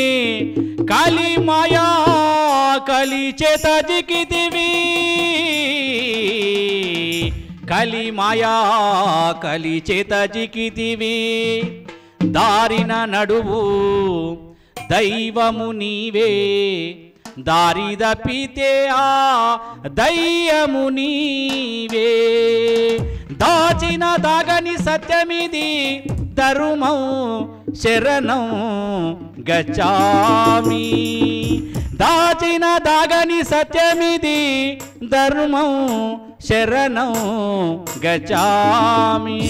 S1: కలిమాయా కలి చేత జికితివి. కలిమాయా కలి చేత జికితివి. దారిన నడువు దైవము నీవే, దారి దప్పితే ఆ దయ్యము నీవే. దాచిన దాగని సత్యమిది ధర్మం శరణం గచ్చామి. దాచిన దాగని సత్యమిది ధర్మం శరణం గచ్చామి.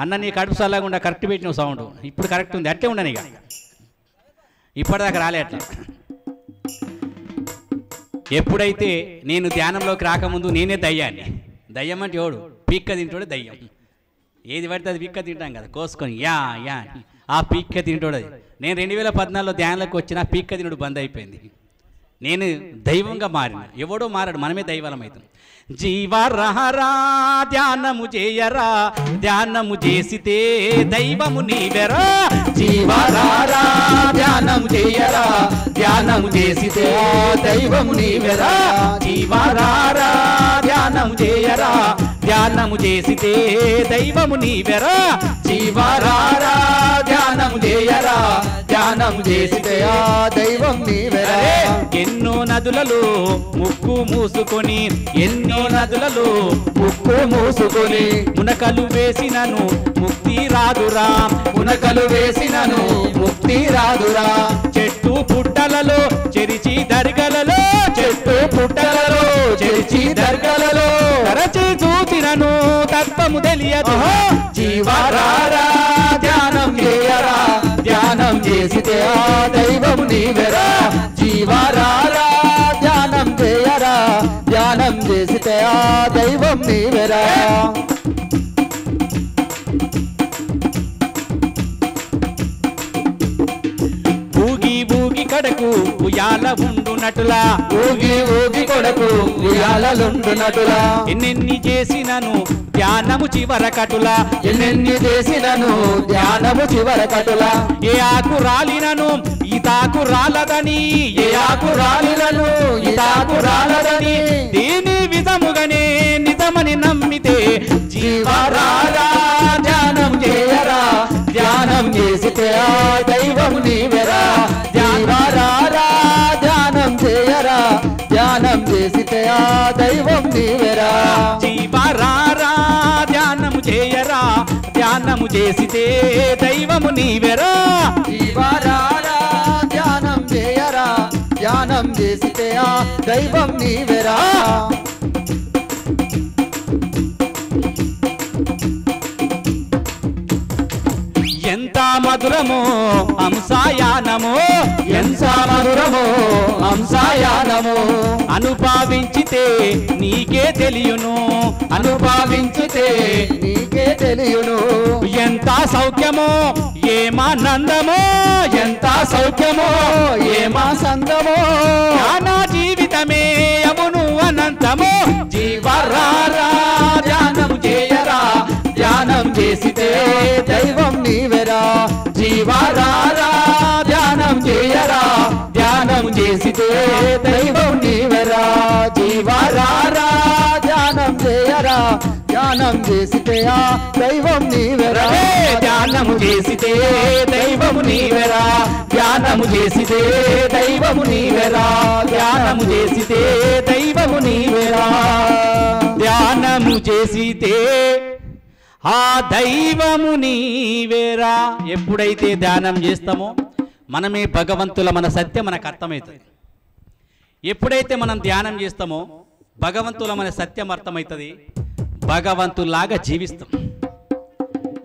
S1: అన్న నీ కడుపు సల్లగుండా కరెక్ట్ పెట్టిన సౌండ్ ఇప్పుడు కరెక్ట్ ఉంది. అట్టే ఉండను ఇక, ఇప్పటిదాకా రాలే అట్లా. ఎప్పుడైతే నేను ధ్యానంలోకి రాకముందు నేనే దయ్యాన్ని. దయ్యం అంటే ఎవడు? పీక్క తింటాడు దయ్యం. ఏది పడితే అది పీక్క తింటాం కదా కోసుకొని, యా యా ఆ పీక్క తింటాడు అది. నేను 2014లో ధ్యానంలోకి వచ్చిన పీక్క తినుడు బంద్ అయిపోయింది. నేను దైవంగా మారిన. ఎవడో మారాడు, మనమే దైవాలం అవుతాం. జీవరహరా ధ్యానము చేయరా, ధ్యానము చేసితే దైవము నీవెరా. జీవరహరా ధ్యానము చేయరా, ధ్యానము చేసితే దైవము నీవెరా. జీవరహరా ధ్యానము చేయరా, ధ్యానము చేసితే దైవము నీవెరా. జీవరహరా ధ్యానము చేయరా, ధ్యానము చేసితే దైవం నీవెరా. ఎన్నో నదులలో ముక్కు మూసుకొని, ఎన్నో నదులలో ముక్కు మూసుకొని మునకలు వేసినను ముక్తి రాదురా. మునకలు వేసినను ముక్తి రాదురా. చెట్టు పుట్టలలో చెరిచి దర్గలలో, చెట్టు పుట్టలలో చెరిచి దర్గలలో తరచి చూసినను తత్వము తెలియదు. జీవరారా ధ్యానం చేయరా, ధ్యానం చేసితే ఆ దైవం నీవెరా. జీవరారా ధ్యానం చేయరా, ధ్యానం చేసితే ఆ దైవం నీవెరా. ఊగి ఊగి కడకు ఉయ్యాల ఉండునటులా, ఊగి ఊగి కొడకు ఉయ్యాలలుండునటులా. ఎన్నెన్ని చేసినను ధ్యానము చివరకటులా, ఎన్నెన్ని చేసినను ధ్యానము చివరకటులా. ఏ ఆకు రాలినను ఈతాకు రాలదని, ఏ ఆకు రాలినను ఈతాకు రాలదని. దీని విధముగానే నిజమని నమ్మితే జీవరారా ధ్యానం చేయరా, ధ్యానం చేసితే ఆ దైవం నీవెరా. జీవరారా
S4: ఆ దైవం నీవెరా
S1: జీవరారా ధ్యానము చేయరా ధ్యానము చేసితే దైవము నీవెరా
S4: జీవరారా ధ్యానం చేయరా ధ్యానం చేసితే ఆ దైవం నీవెరా
S1: ఎంత మధురమో హంసాయానమో
S4: ఎంత మధురమో హంసాయానము
S1: అనుభవించితే నీకే తెలియను
S4: అనుభవించితే నీకే తెలియను
S1: ఎంత సౌఖ్యమో ఏమానందమో
S4: ఎంత సౌఖ్యమో ఏమా సందమో
S1: నా జీవితమే యమును అనంతమో
S4: జీవరారా ధ్యానం చేయరా ధ్యానం చేసితే దైవం నీవెరా జీవరారా ధ్యానం చేయరా ధ్యానం చేసితే దైవం నీవెరా జీవరారా ధ్యానం చేయరా ధ్యానం చేసితే ఆ దైవం నీవెరా
S1: ధ్యానము చేసితే దైవము నీవెరా ధ్యానము చేసితే దైవము నీవెరా ధ్యానము చేసితే దైవము నీవెరా ధ్యానము చేసితే ఆ దైవము నీవేరా. ఎప్పుడైతే ధ్యానం చేస్తామో మనమే భగవంతుల మన సత్యం మనకు అర్థమవుతుంది. ఎప్పుడైతే మనం ధ్యానం చేస్తామో భగవంతుల మన సత్యం అర్థమవుతుంది, భగవంతులాగా జీవిస్తాం.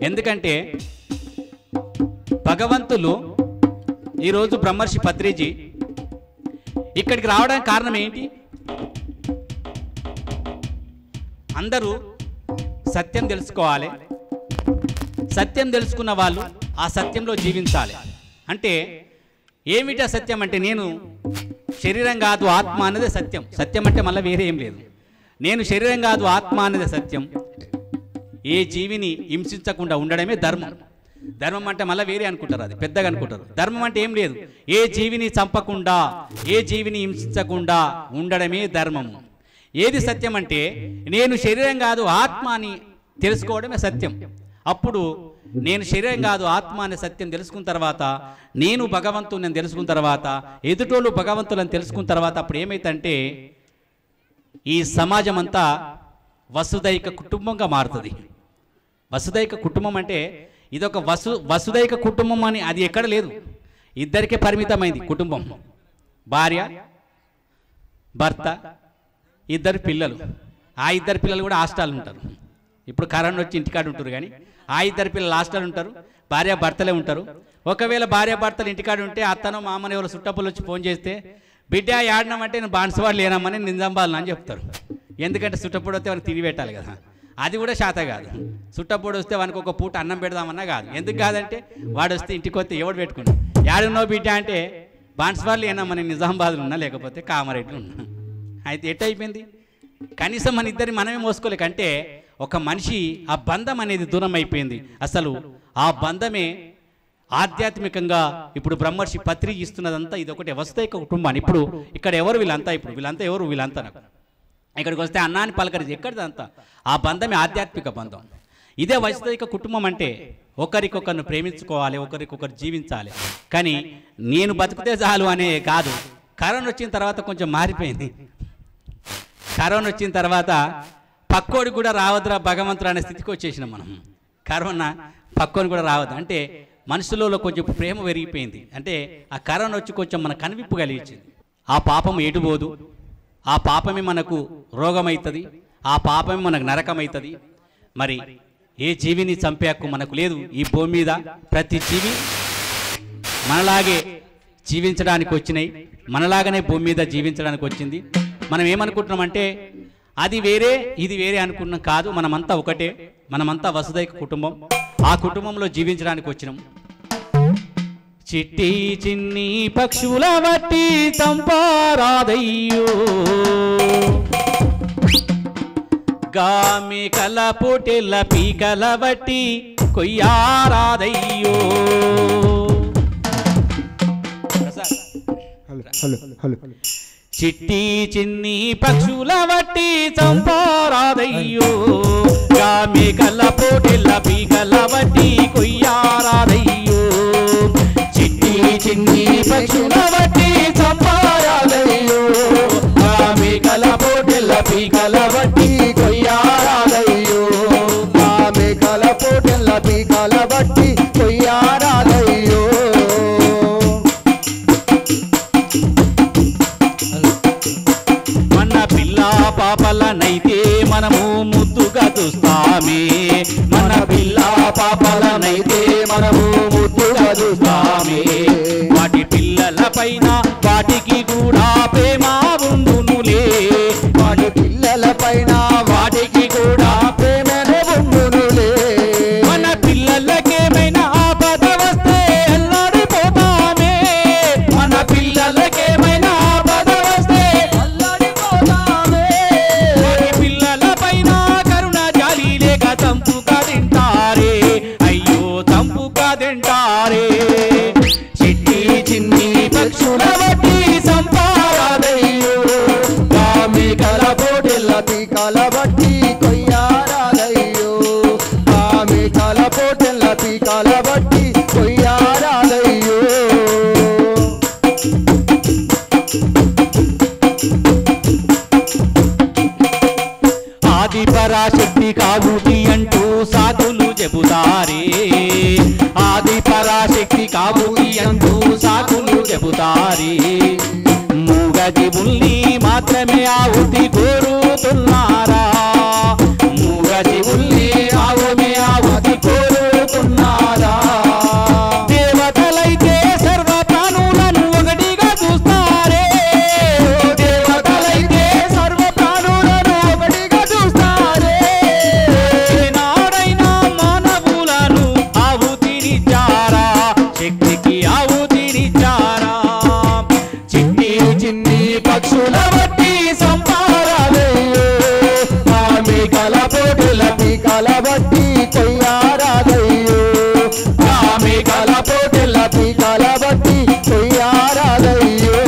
S1: ఎందుకంటే భగవంతులు ఈరోజు బ్రహ్మర్షి పత్రిజీ ఇక్కడికి రావడానికి కారణం ఏంటి? అందరూ సత్యం తెలుసుకోవాలి, సత్యం తెలుసుకున్న వాళ్ళు ఆ సత్యంలో జీవించాలి. అంటే ఏమిటి ఆ సత్యం అంటే నేను శరీరం కాదు ఆత్మ అన్నదే సత్యం. సత్యం అంటే మళ్ళీ వేరే ఏం లేదు. నేను శరీరం కాదు ఆత్మ అన్నదే సత్యం. ఏ జీవిని హింసించకుండా ఉండడమే ధర్మం. ధర్మం అంటే మళ్ళీ వేరే అనుకుంటారు, అది పెద్దగా అనుకుంటారు. ధర్మం అంటే ఏం లేదు, ఏ జీవిని చంపకుండా ఏ జీవిని హింసించకుండా ఉండడమే ధర్మం. ఏది సత్యం అంటే నేను శరీరం కాదు ఆత్మ అని తెలుసుకోవడమే సత్యం. అప్పుడు నేను శరీరం కాదు ఆత్మ అనే సత్యం తెలుసుకున్న తర్వాత, నేను భగవంతుని తెలుసుకున్న తర్వాత, ఎదుటోళ్ళు భగవంతులను తెలుసుకున్న తర్వాత అప్పుడు ఏమైతుందంటే ఈ సమాజం అంతా వసుదైక కుటుంబంగా మారుతుంది. వసుదైక కుటుంబం అంటే ఇదొక వసుదైక కుటుంబం అని అది ఎక్కడ లేదు, ఇద్దరికే పరిమితమైంది కుటుంబం. భార్య, భర్త, ఇద్దరు పిల్లలు. ఆ ఇద్దరు పిల్లలు కూడా హాస్టల్ ఉంటారు. ఇప్పుడు కరోనా వచ్చి ఇంటికాడ ఉంటారు, కానీ ఆ ఇద్దరు పిల్లలు హాస్టల్ ఉంటారు, భార్య భర్తలే ఉంటారు. ఒకవేళ భార్య భర్తలు ఇంటికాడ ఉంటే అత్తను మామని ఎవరు చుట్టపులు వచ్చి ఫోన్ చేస్తే బిడ్డ ఆడినామంటే నేను బాన్సవాడు లేనమ్మని నిజాంబాలను అని చెప్తారు. ఎందుకంటే చుట్టపూడి వస్తే వానికి తిరిగి పెట్టాలి కదా, అది కూడా శాత కాదు. చుట్టపూడి వస్తే వానికి ఒక పూట అన్నం పెడదామన్నా కాదు. ఎందుకు కాదంటే వాడు వస్తే ఇంటికి వస్తే ఎవడు పెట్టుకున్నాడు, యాడున్నావు బిడ్డ అంటే బాన్సవాడు లేనమ్మని నిజామాబాద్లో ఉన్నా లేకపోతే కామారెడ్డిలో ఉన్నా. అయితే ఎట్టయిపోయింది, కనీసం మన ఇద్దరిని మనమే మోసుకోలేక. అంటే ఒక మనిషి ఆ బంధం అనేది దూరం అయిపోయింది. అసలు ఆ బంధమే ఆధ్యాత్మికంగా ఇప్పుడు బ్రహ్మర్షి పత్రిక ఇస్తున్నదంతా ఇది ఒకటి వస్తైక కుటుంబాన్ని. ఇప్పుడు ఇక్కడ ఎవరు వీళ్ళంతా, ఇప్పుడు వీళ్ళంతా ఎవరు, వీళ్ళంతా నాకు ఇక్కడికి వస్తే అన్నాన్ని పలకరించి ఎక్కడిదంతా ఆ బంధమే ఆధ్యాత్మిక బంధం. ఇదే వైస్తైక కుటుంబం అంటే ఒకరికొకరిని ప్రేమించుకోవాలి, ఒకరికొకరు జీవించాలి. కానీ నేను బతికితే చాలు అనే కాదు. కరోనా వచ్చిన తర్వాత కొంచెం మారిపోయింది. కరోనా వచ్చిన తర్వాత పక్కోడి కూడా రావద్దురా భగవంతుడు అనే స్థితికి వచ్చేసినాం మనం. కరోనా పక్కోని కూడా రావద్దు అంటే మనుషులలో కొంచెం ప్రేమ పెరిగిపోయింది. అంటే ఆ కరోనా వచ్చి కొంచెం మన కనివిప్పు కలిగించింది. ఆ పాపం ఎటుపోదు, ఆ పాపమే మనకు రోగమవుతుంది, ఆ పాపమే మనకు నరకమవుతుంది. మరి ఏ జీవిని చంపే హక్కు మనకు లేదు ఈ భూమి మీద. ప్రతి జీవి మనలాగే జీవించడానికి వచ్చినాయి, మనలాగానే భూమి మీద జీవించడానికి వచ్చింది. మనం ఏమనుకుంటున్నామంటే అది వేరే ఇది వేరే అనుకున్నాం. కాదు, మనమంతా ఒకటే, మనమంతా వసుదైక కుటుంబం. ఆ కుటుంబంలో జీవించడానికి వచ్చినాం. చిట్టి చిన్ని పక్షుల వట్టి తంపారాదయ్యో, గామి కల పొటెల పీకల వట్టి కొయ్యారాదయ్యో. చిట్టి చిన్ని పక్షుల వట్టి చంపారాదయ్యో, గామి కల పొటెల పీకల వట్టి కొయ్యారాదయ్యో. చిట్టి చిన్ని పక్షుల వట్టి చంపారాదయ్యో, గామి కల పొటెల
S4: పీకల బట్టి కొయ్యారాదయ్యో ఆ మేకల పోటెల్ల పీకల బట్టి కొయ్యారాదయ్యో
S1: మన పిల్ల పాపలనైతే మనము ముద్దుగా చూస్తామే మన పిల్ల పాపలనైతే మనము ముద్దుగా చూస్తామే వాటి పిల్లల పైన వాటికి కూడా ప్రేమ ఉండునులే
S4: వాటి పిల్లల పైన వాటికి కూడా ప్రేమనే ఉండునులే
S1: మన పిల్లలకేమైనా ఆపద వస్తే అల్లాడిపోతామే మన పిల్లలకేమైనా ఆపద వస్తే
S4: అల్లాడిపోతామే
S1: వాటి పిల్లల పైన కరుణ జాలి లేక చంపుగా తింటారే అయ్యో చంపుగా తింటారే
S4: చిట్టి చిన్ని పక్షుల బట్టి సంపారాదయ్యో ఆ మేకల పోటెల్ల పీకల బట్టి కొయ్యారాదయ్యో ఆ మేకల పోటెల్ల పీకల బట్టి కొయ్యారాదయ్యో
S1: ఆది పరాశక్తి కావుటి అంటూ సాధులు చెబుతారే ఆది పరాశక్తి కావుటి అంటూ సాధులు చెబుతారే మూగజీవుల్ని మాత్రమే ఆవుతి కోరుతున్నారా మూగజీవుల్ని ఆవుమే ఆవుతి కోరుతున్నారా దేవతలైతే సర్వ ప్రాణులను ఒకటిగా చూస్తారే దేవతలైతే సర్వ ప్రాణులను ఒకటిగా చూస్తారే ఏనాడైనా మానవులను ఆవుతినిచ్చారా శక్తికి ఆవుతినిచ్చారా
S4: చిన్ని చిన్ని పక్షుల బట్టి సంపారాదయ్యో ఆ మేకల పోటెల పీకల బట్టి కొయ్యారాదయ్యో ఆ మేకల పోటెల పీకల బట్టి కొయ్యారాదయ్యో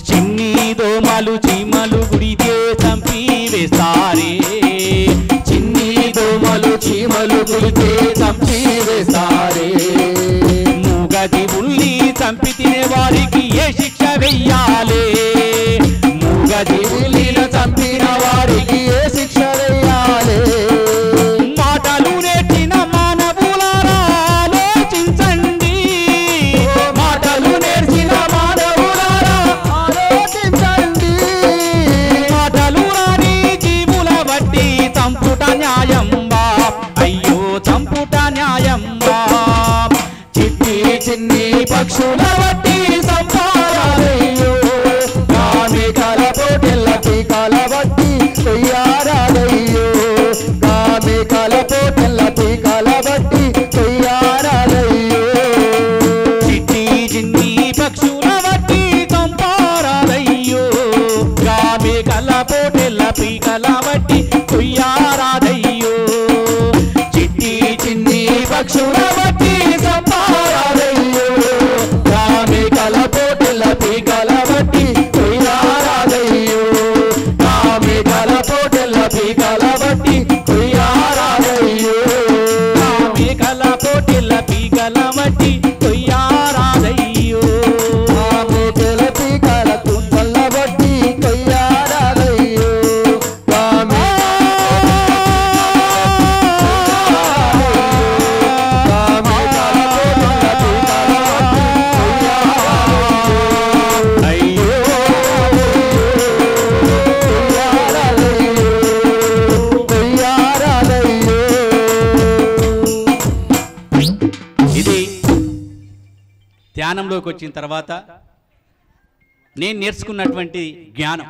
S1: చిన్ని దోమలు చీమలు గుడితే చంపి వేస్తారే
S4: చిన్ని దోమలు చీమలు కులితే చంపి వేస్తారే
S1: మూగజీవుల్ని చంపి తినే వారికి ఏ శిక్ష వెయ్యాలే
S4: మూగజీవులిన చంపిన వారికి ఏ శిక్ష వేయాలి
S1: మాటలు నేర్చిన మానవులారా ఆలోచించండి
S4: మాటలు నేర్చిన మానవులారా ఆలోచించండి
S1: మాటలు రాని జీవుల బట్టి చంపుట న్యాయంబా అయ్యో చంపుట న్యాయంబా
S4: చిట్టి చిన్ని పక్షుల బట్టి సంపారాదయ్యో ఆ మేకల పోటెల్ల పీకల బట్టి కొయ్యారాదయ్యో ఆ మేకల పోటెల్ల పీకల బట్టి కొయ్యారాదయ్యో
S1: చిట్టి చిన్ని పక్షుల బట్టి చంపారాదయ్యో గామె కల పోటెల్ల పీకల బట్టి కొయ్యారాదయ్యో చిట్టి
S4: చిన్ని పక్షుల బట్టి సంపారాదయ్యో ఆ మేకల పోటెల్ల పీకల బట్టి కొయ్యారాదయ్యో ఆ మేకల పోటెల్ల పీకల బట్టి కొయ్యారాదయ్యో
S1: గామె కల పోటెల్ల పీకల బట్టి కొయ్యారాదయ్యో
S4: ఆ మేకల పీకల కుండల బట్టి కొయ్యారాదయ్యో ఆ
S1: అయ్యో ఇది ధ్యానంలోకి వచ్చిన తర్వాత నేను నేర్చుకున్నటువంటి జ్ఞానం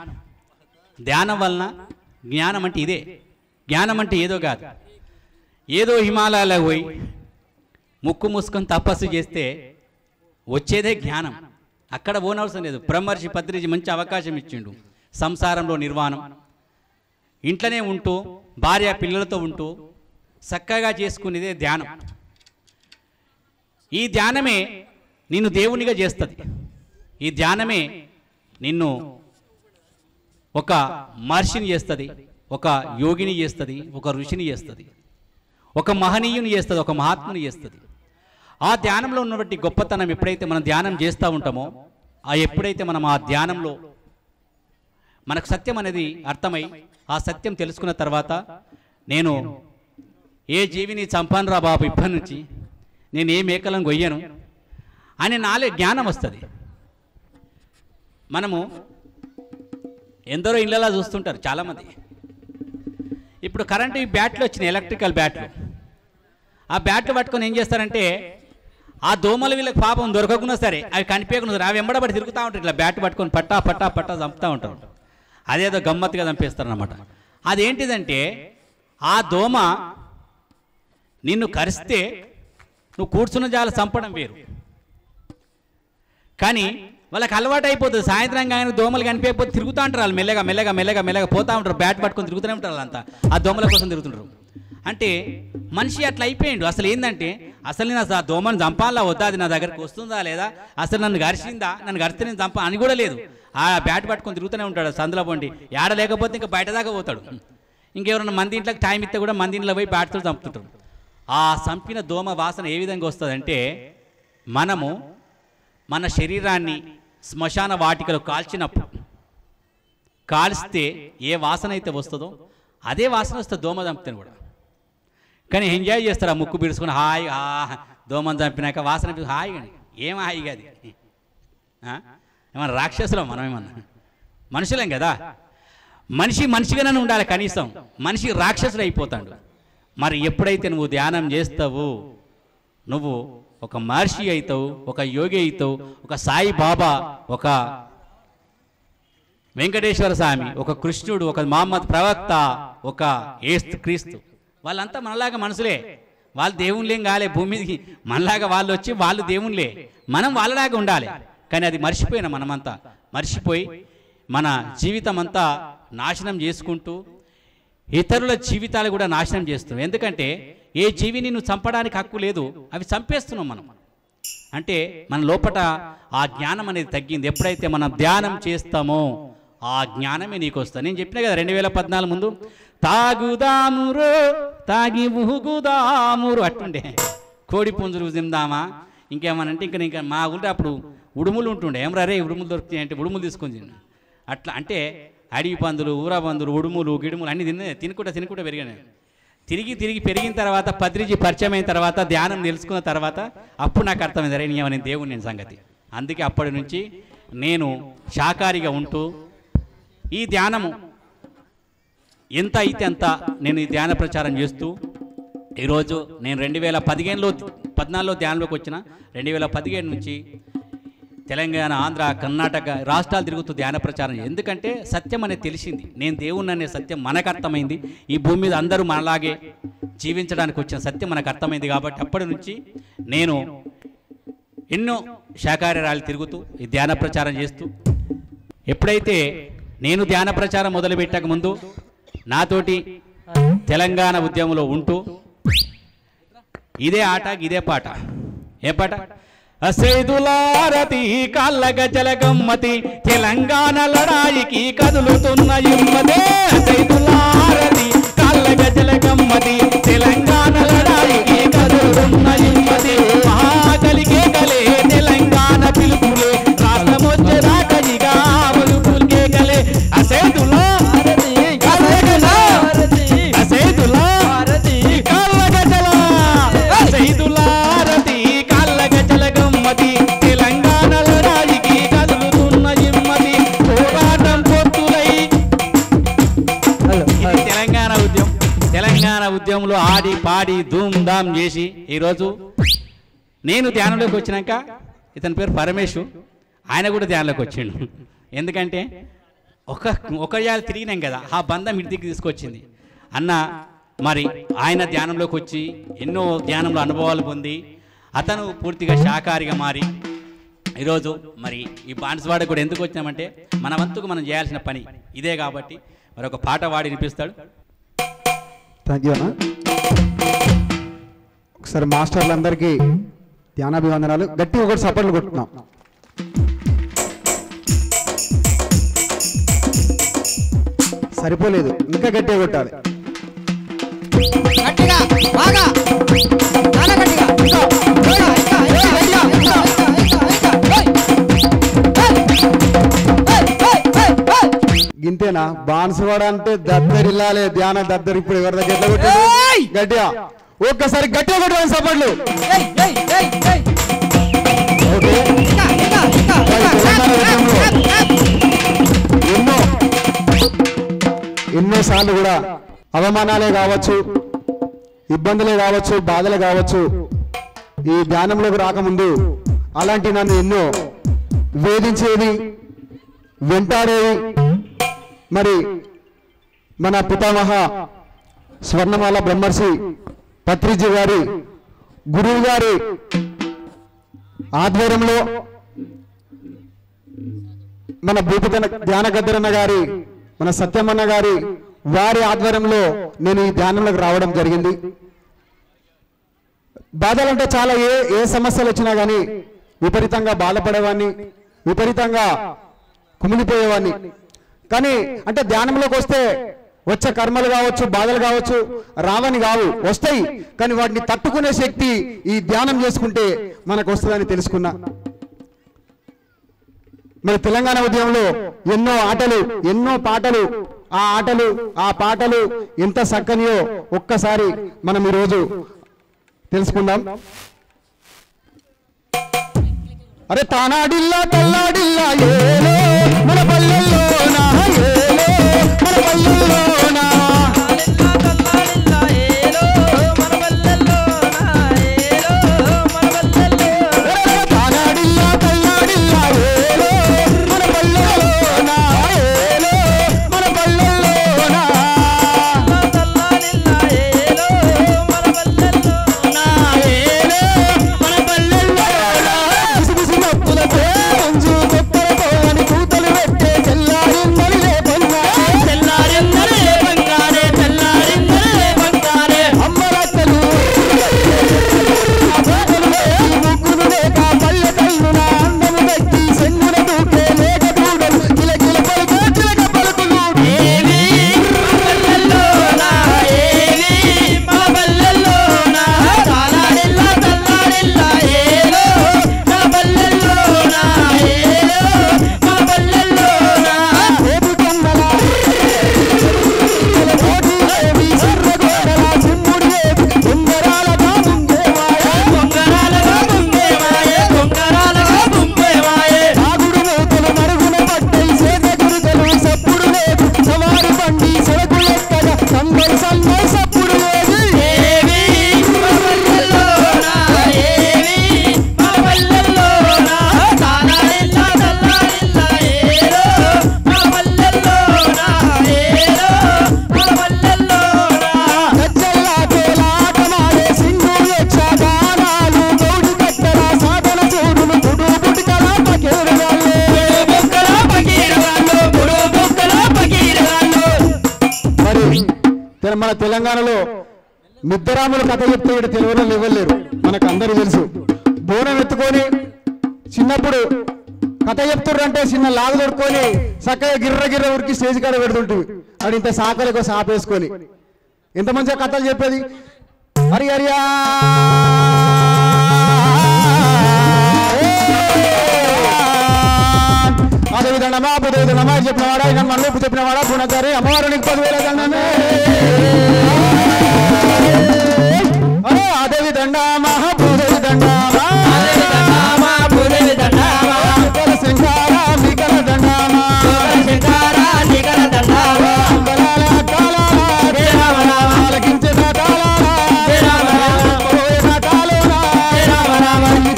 S1: ధ్యానం వలన జ్ఞానం అంటే ఇదే జ్ఞానం అంటే ఏదో కాదు ఏదో హిమాలయాలకు పోయి ముక్కు మూసుకొని తపస్సు చేస్తే వచ్చేదే జ్ఞానం అక్కడ పోనవసరం లేదు బ్రహ్మర్షి పత్రిజీ మంచి అవకాశం ఇచ్చిండు సంసారంలో నిర్వాణం ఇంట్లోనే ఉంటూ భార్య పిల్లలతో ఉంటూ చక్కగా చేసుకునేదే ధ్యానం ఈ ధ్యానమే నిన్ను దేవునిగా చేస్తుంది ఈ ధ్యానమే నిన్ను ఒక మహర్షిని చేస్తుంది ఒక యోగిని చేస్తుంది ఒక ఋషిని చేస్తుంది ఒక మహనీయుని చేస్తుంది, ఒక మహాత్ముని చేస్తుంది. ఆ ధ్యానంలో ఉన్నటువంటి గొప్పతనం ఎప్పుడైతే మనం ధ్యానం చేస్తూ ఉంటామో, ఎప్పుడైతే మనం ఆ ధ్యానంలో మనకు సత్యం అనేది అర్థమై ఆ సత్యం తెలుసుకున్న తర్వాత నేను ఏ జీవిని చంపాను రా బాబు ఇప్పటి నుంచి, నేను ఏ మేకలను గొయ్యను అని నాలే జ్ఞానం వస్తుంది. మనము ఎందరో ఇళ్ళలా చూస్తుంటారు చాలామంది. ఇప్పుడు కరెంటు ఈ బ్యాట్లు వచ్చినాయి, ఎలక్ట్రికల్ బ్యాట్లు. ఆ బ్యాట్లు పట్టుకొని ఏం చేస్తారంటే ఆ దోమలు వీళ్ళకి పాపం దొరకకుండా సరే అవి కనిపించకుండా సరే అవి వెంబడబడి తిరుగుతూ ఉంటారు, ఇట్లా బ్యాట్ పట్టుకొని పట్టా పట్టా పట్టా చంపుతూ ఉంటారు. అదేదో గమ్మత్తుగా చంపేస్తారు అన్నమాట. అదేంటిదంటే ఆ దోమ నిన్ను కరిస్తే నువ్వు కూర్చున్న జాల చంపడం వేరు, కానీ వాళ్ళకి అలవాటు అయిపోతుంది. సాయంత్రం కానీ దోమలు కనిపించకపోతే తిరుగుతూ ఉంటారు వాళ్ళు, మెల్లగా మెల్లగా మెల్లగా మెల్లగా పోతూ ఉంటారు, బ్యాట్ పట్టుకొని తిరుగుతూనే ఉంటారు వాళ్ళంతా, ఆ దోమల కోసం తిరుగుతుంటారు. అంటే మనిషి అట్లా అయిపోయిండు. అసలు ఏంటంటే అసలు నేను అసలు ఆ దోమను చంపాలా వద్దా, అది నా దగ్గరికి వస్తుందా లేదా, అసలు నన్ను గరిచిందా, నన్ను గరిస్తే నేను చంపా అని కూడా లేదు. ఆ బ్యాట్ పట్టుకొని తిరుగుతూనే ఉంటాడు సందులో పోండి, ఏడ లేకపోతే ఇంకా బయట దాకా పోతాడు. ఇంకెవరన్నా మంది ఇంట్లోకి టైం ఇస్తే కూడా మంది ఇంట్లో పోయి బ్యాట్తో చంపుతుంటారు. ఆ చంపిన దోమ వాసన ఏ విధంగా వస్తుందంటే, మనము మన శరీరాన్ని శ్మశాన వాటికలో కాల్చినప్పుడు కాల్స్తే ఏ వాసన అయితే వస్తుందో అదే వాసన వస్తుంది దోమ చంపితే కూడా. కానీ ఎంజాయ్ చేస్తారు ఆ ముక్కు పిడుచుకొని హాయి, దోమను చంపినాక వాసన హాయిగా, ఏం హాయిగా అది. ఏమన్నా రాక్షసులం మనం, ఏమన్నా మనుషులేం కదా. మనిషి మనిషిగానే ఉండాలి, కనీసం మనిషి రాక్షసుడు అయిపోతాడు. మరి ఎప్పుడైతే నువ్వు ధ్యానం చేస్తావు, నువ్వు ఒక మహర్షి అవుతావు, ఒక యోగి అవుతావు, ఒక సాయి బాబా, ఒక వెంకటేశ్వర స్వామి, ఒక కృష్ణుడు, ఒక మహమ్మద్ ప్రవక్త, ఒక యేసు క్రీస్తు, వాళ్ళంతా మనలాగా మనుషులే. వాళ్ళు దేవుళ్ళేం కాలే భూమి మీదకి, మనలాగా వాళ్ళు వచ్చి వాళ్ళు దేవుళ్ళే, మనం వాళ్ళలాగా ఉండాలి. కానీ అది మర్చిపోయినా మనమంతా మర్చిపోయి మన జీవితం అంతా నాశనం చేసుకుంటూ ఇతరుల జీవితాలు కూడా నాశనం చేస్తున్నాం. ఎందుకంటే ఏ జీవిని నువ్వు చంపడానికి హక్కు లేదు, అవి చంపేస్తున్నాం మనం. అంటే మన లోపల ఆ జ్ఞానం అనేది తగ్గింది. ఎప్పుడైతే మనం ధ్యానం చేస్తామో ఆ జ్ఞానమే నీకు వస్తుంది. నేను చెప్పినా కదా 2014 ముందు తాగుదామురు తాగి ఊగుదామురు అట్టుండే, కోడి పుంజులు తిందామా ఇంకేమనంటే ఇంకా మా ఊళ్ళో అప్పుడు ఉడుములు ఉంటుండే, ఏం రే ఉడుములు దొరుకుతాయి అంటే ఉడుములు తీసుకొని తిన్నా. అట్లా అంటే అడవి పందులు, ఊరా పందులు, ఉడుములు గిడుములు అన్నీ తినుకుంటా పెరిగాను. తిరిగి పెరిగిన తర్వాత పత్రిజీ పరిచయం అయిన తర్వాత ధ్యానం తెలుసుకున్న తర్వాత అప్పుడు నాకు అర్థమైంది, రే నేను దేవుని నేను సంగతి. అందుకే అప్పటి నుంచి నేను శాకాహారిగా ఉంటూ ఈ ధ్యానము ఎంత అయితే అంత నేను ఈ ధ్యాన ప్రచారం చేస్తూ ఈరోజు నేను 2014లో ధ్యానంలోకి వచ్చిన. 2015 నుంచి తెలంగాణ, ఆంధ్ర, కర్ణాటక రాష్ట్రాలు తిరుగుతూ ధ్యాన ప్రచారం. ఎందుకంటే సత్యం అనేది తెలిసింది, నేను దేవుణ్ణి అనే సత్యం మనకు అర్థమైంది. ఈ భూమి మీద అందరూ మనలాగే జీవించడానికి వచ్చిన సత్యం మనకు అర్థమైంది. కాబట్టి అప్పటి నుంచి నేను ఎన్నో శాకాహారాలు తిరుగుతూ ఈ ధ్యాన ప్రచారం చేస్తూ, ఎప్పుడైతే నేను ధ్యాన ప్రచారం మొదలుపెట్టక ముందు నాతోటి తెలంగాణ ఉద్యమంలో ఉంటూ ఇదే ఆట ఇదే పాట. ఏ పాట? అసేదులారతి కాళ్ళగ జలగమ్మతి తెలంగాణ లడాయికి కదులుతున్న యుమ్మదే. అసేదులారతి కాళ్ళగ జలగమ్మతి తెలంగాణ లడాయికి కదులుతున్న యుమ్మది. మహాకలికే కలే తెలంగాణ పిలుపులే రాష్ట్రమొచ్చేదాకా ఇక ఒలుపులకే కలే. అసేదులారతి కాళ్ళగ అసేదులారతి కాళ్ళగ జల అసేదులారతి కాళ్ళగ జలగమ్మతి తెలంగాణ లడాయికి కదులుతున్న యుమ్మది. పోరాటం పొత్తులై ఇది తెలంగాణ ఉద్యమంలో ఆడి పాడి ధూమ్ధామ్ చేసి ఈరోజు నేను ధ్యానంలోకి వచ్చినాక, ఇతని పేరు పరమేశు, ఆయన కూడా ధ్యానంలోకి వచ్చిండు. ఎందుకంటే ఒక యాలు తిరిగినాం కదా, ఆ బంధం ఇంటికి తీసుకొచ్చింది అన్న. మరి ఆయన ధ్యానంలోకి వచ్చి ఎన్నో ధ్యానంలో అనుభవాలు పొంది అతను పూర్తిగా శాకాహారిగా మారి ఈరోజు మరి ఈ బాన్స్వాడ కూడా ఎందుకు వచ్చినామంటే మన వంతుకు మనం చేయాల్సిన పని ఇదే. కాబట్టి మరి ఒక పాట వాడి వినిపిస్తాడు.
S2: థ్యాంక్ యూ అన్న. ఒకసారి మాస్టర్లందరికీ ధ్యానాభివందనాలు. గట్టిగా ఒకటి సపోర్ట్లు కొట్టున్నాం. సరిపోలేదు, ఇంకా గట్టిగా కొట్టాలి.
S3: గట్టిగా బాగా
S2: అంతేనా బాన్సువాడ అంటే దద్దరిల్లాలే ధ్యాన దద్దరి ఇప్పుడు ఎవరి దగ్గర ఎట్లా కొట్టాడు గట్టిగా ఒక్కసారి గట్టిగా కొట్టాలి సపోర్ట్లు ఓకే ఎన్నోసార్లు కూడా అవమానాలే కావచ్చు ఇబ్బందులే కావచ్చు బాధలే కావచ్చు ఈ ధ్యానంలోకి రాకముందు అలాంటి నన్ను ఎన్నో వేధించేది వెంటాడేది మరి మన పితామహ స్వర్ణమాల బ్రహ్మర్షి పత్రిజీ గారి గురువు గారి ఆధ్వర్యంలో మన భూపతి ధ్యానగద్దరన్న గారి మన సత్యమన్న గారి వారి ఆధ్వర్యంలో నేను ఈ ధ్యానంలోకి రావడం జరిగింది. బాధలంటే చాలా ఏ సమస్యలు వచ్చినా కానీ విపరీతంగా బాధపడేవాడిని, విపరీతంగా కుమిలిపోయేవాడిని. కానీ అంటే ధ్యానంలోకి వస్తే వచ్చే కర్మలు కావచ్చు, బాధలు కావచ్చు, రావని కావు, వస్తాయి. కానీ వాటిని తట్టుకునే శక్తి ఈ ధ్యానం చేసుకుంటే మనకు వస్తుందని తెలుసుకున్నా. మరి తెలంగాణ ఉద్యమంలో ఎన్నో ఆటలు, ఎన్నో పాటలు, ఆ ఆటలు ఆ పాటలు ఎంత చక్కనియో ఒక్కసారి మనం ఈరోజు తెలుసుకుందాం. అరే తానాడిల్లా తల్లాడిల్లా ఏలో మన పల్లెల్లోనా, ఏలో మన పల్లెల్లోనా, తానాడిల్లా తల్లాడిల్లా ఏలో మన పల్లెల్లోనా, ఏలో మన పల్లెల్లోనా, ఏలో మన పల్లెల్లోనా, బిసి నొప్పులతో మంజు గొప్పలతో అని కూతలు పెట్టే తెల్లారిందని లేపంగానే అమ్మలక్కలు ముగ్గులు లేక పల్లె కళ్ళున అందము పెట్టి సెన్నుల దూకే లేక దూడలు కిలకిల పలుకు చిలక పలుకులు మన తెలంగాణలో మిద్దరాములు కథ చెప్తే ఇక్కడ తెలియడం ఇవ్వలేరు, మనకు అందరూ తెలుసు. బోనం ఎత్తుకొని చిన్నప్పుడు కథ చెప్తుర్రంటే చిన్న లాగు దొరుకుని చక్కగా గిర్ర గిర్ర ఉరికి స్టేజ్ కాడ పెడుతుంటుంది. అది ఇంత సాకలకు సాపేసుకొని ఎంత మంచిగా కథలు చెప్పేది. హరి హరియా అదే దండమా బుధ దండమా చెప్పినవాడా ఇక మళ్ళీ చెప్పినవాడా పునచారి అమ్మవారికి 10,000 దండమే అదే దండమా బుధ దండమా శంకార వికల దండమా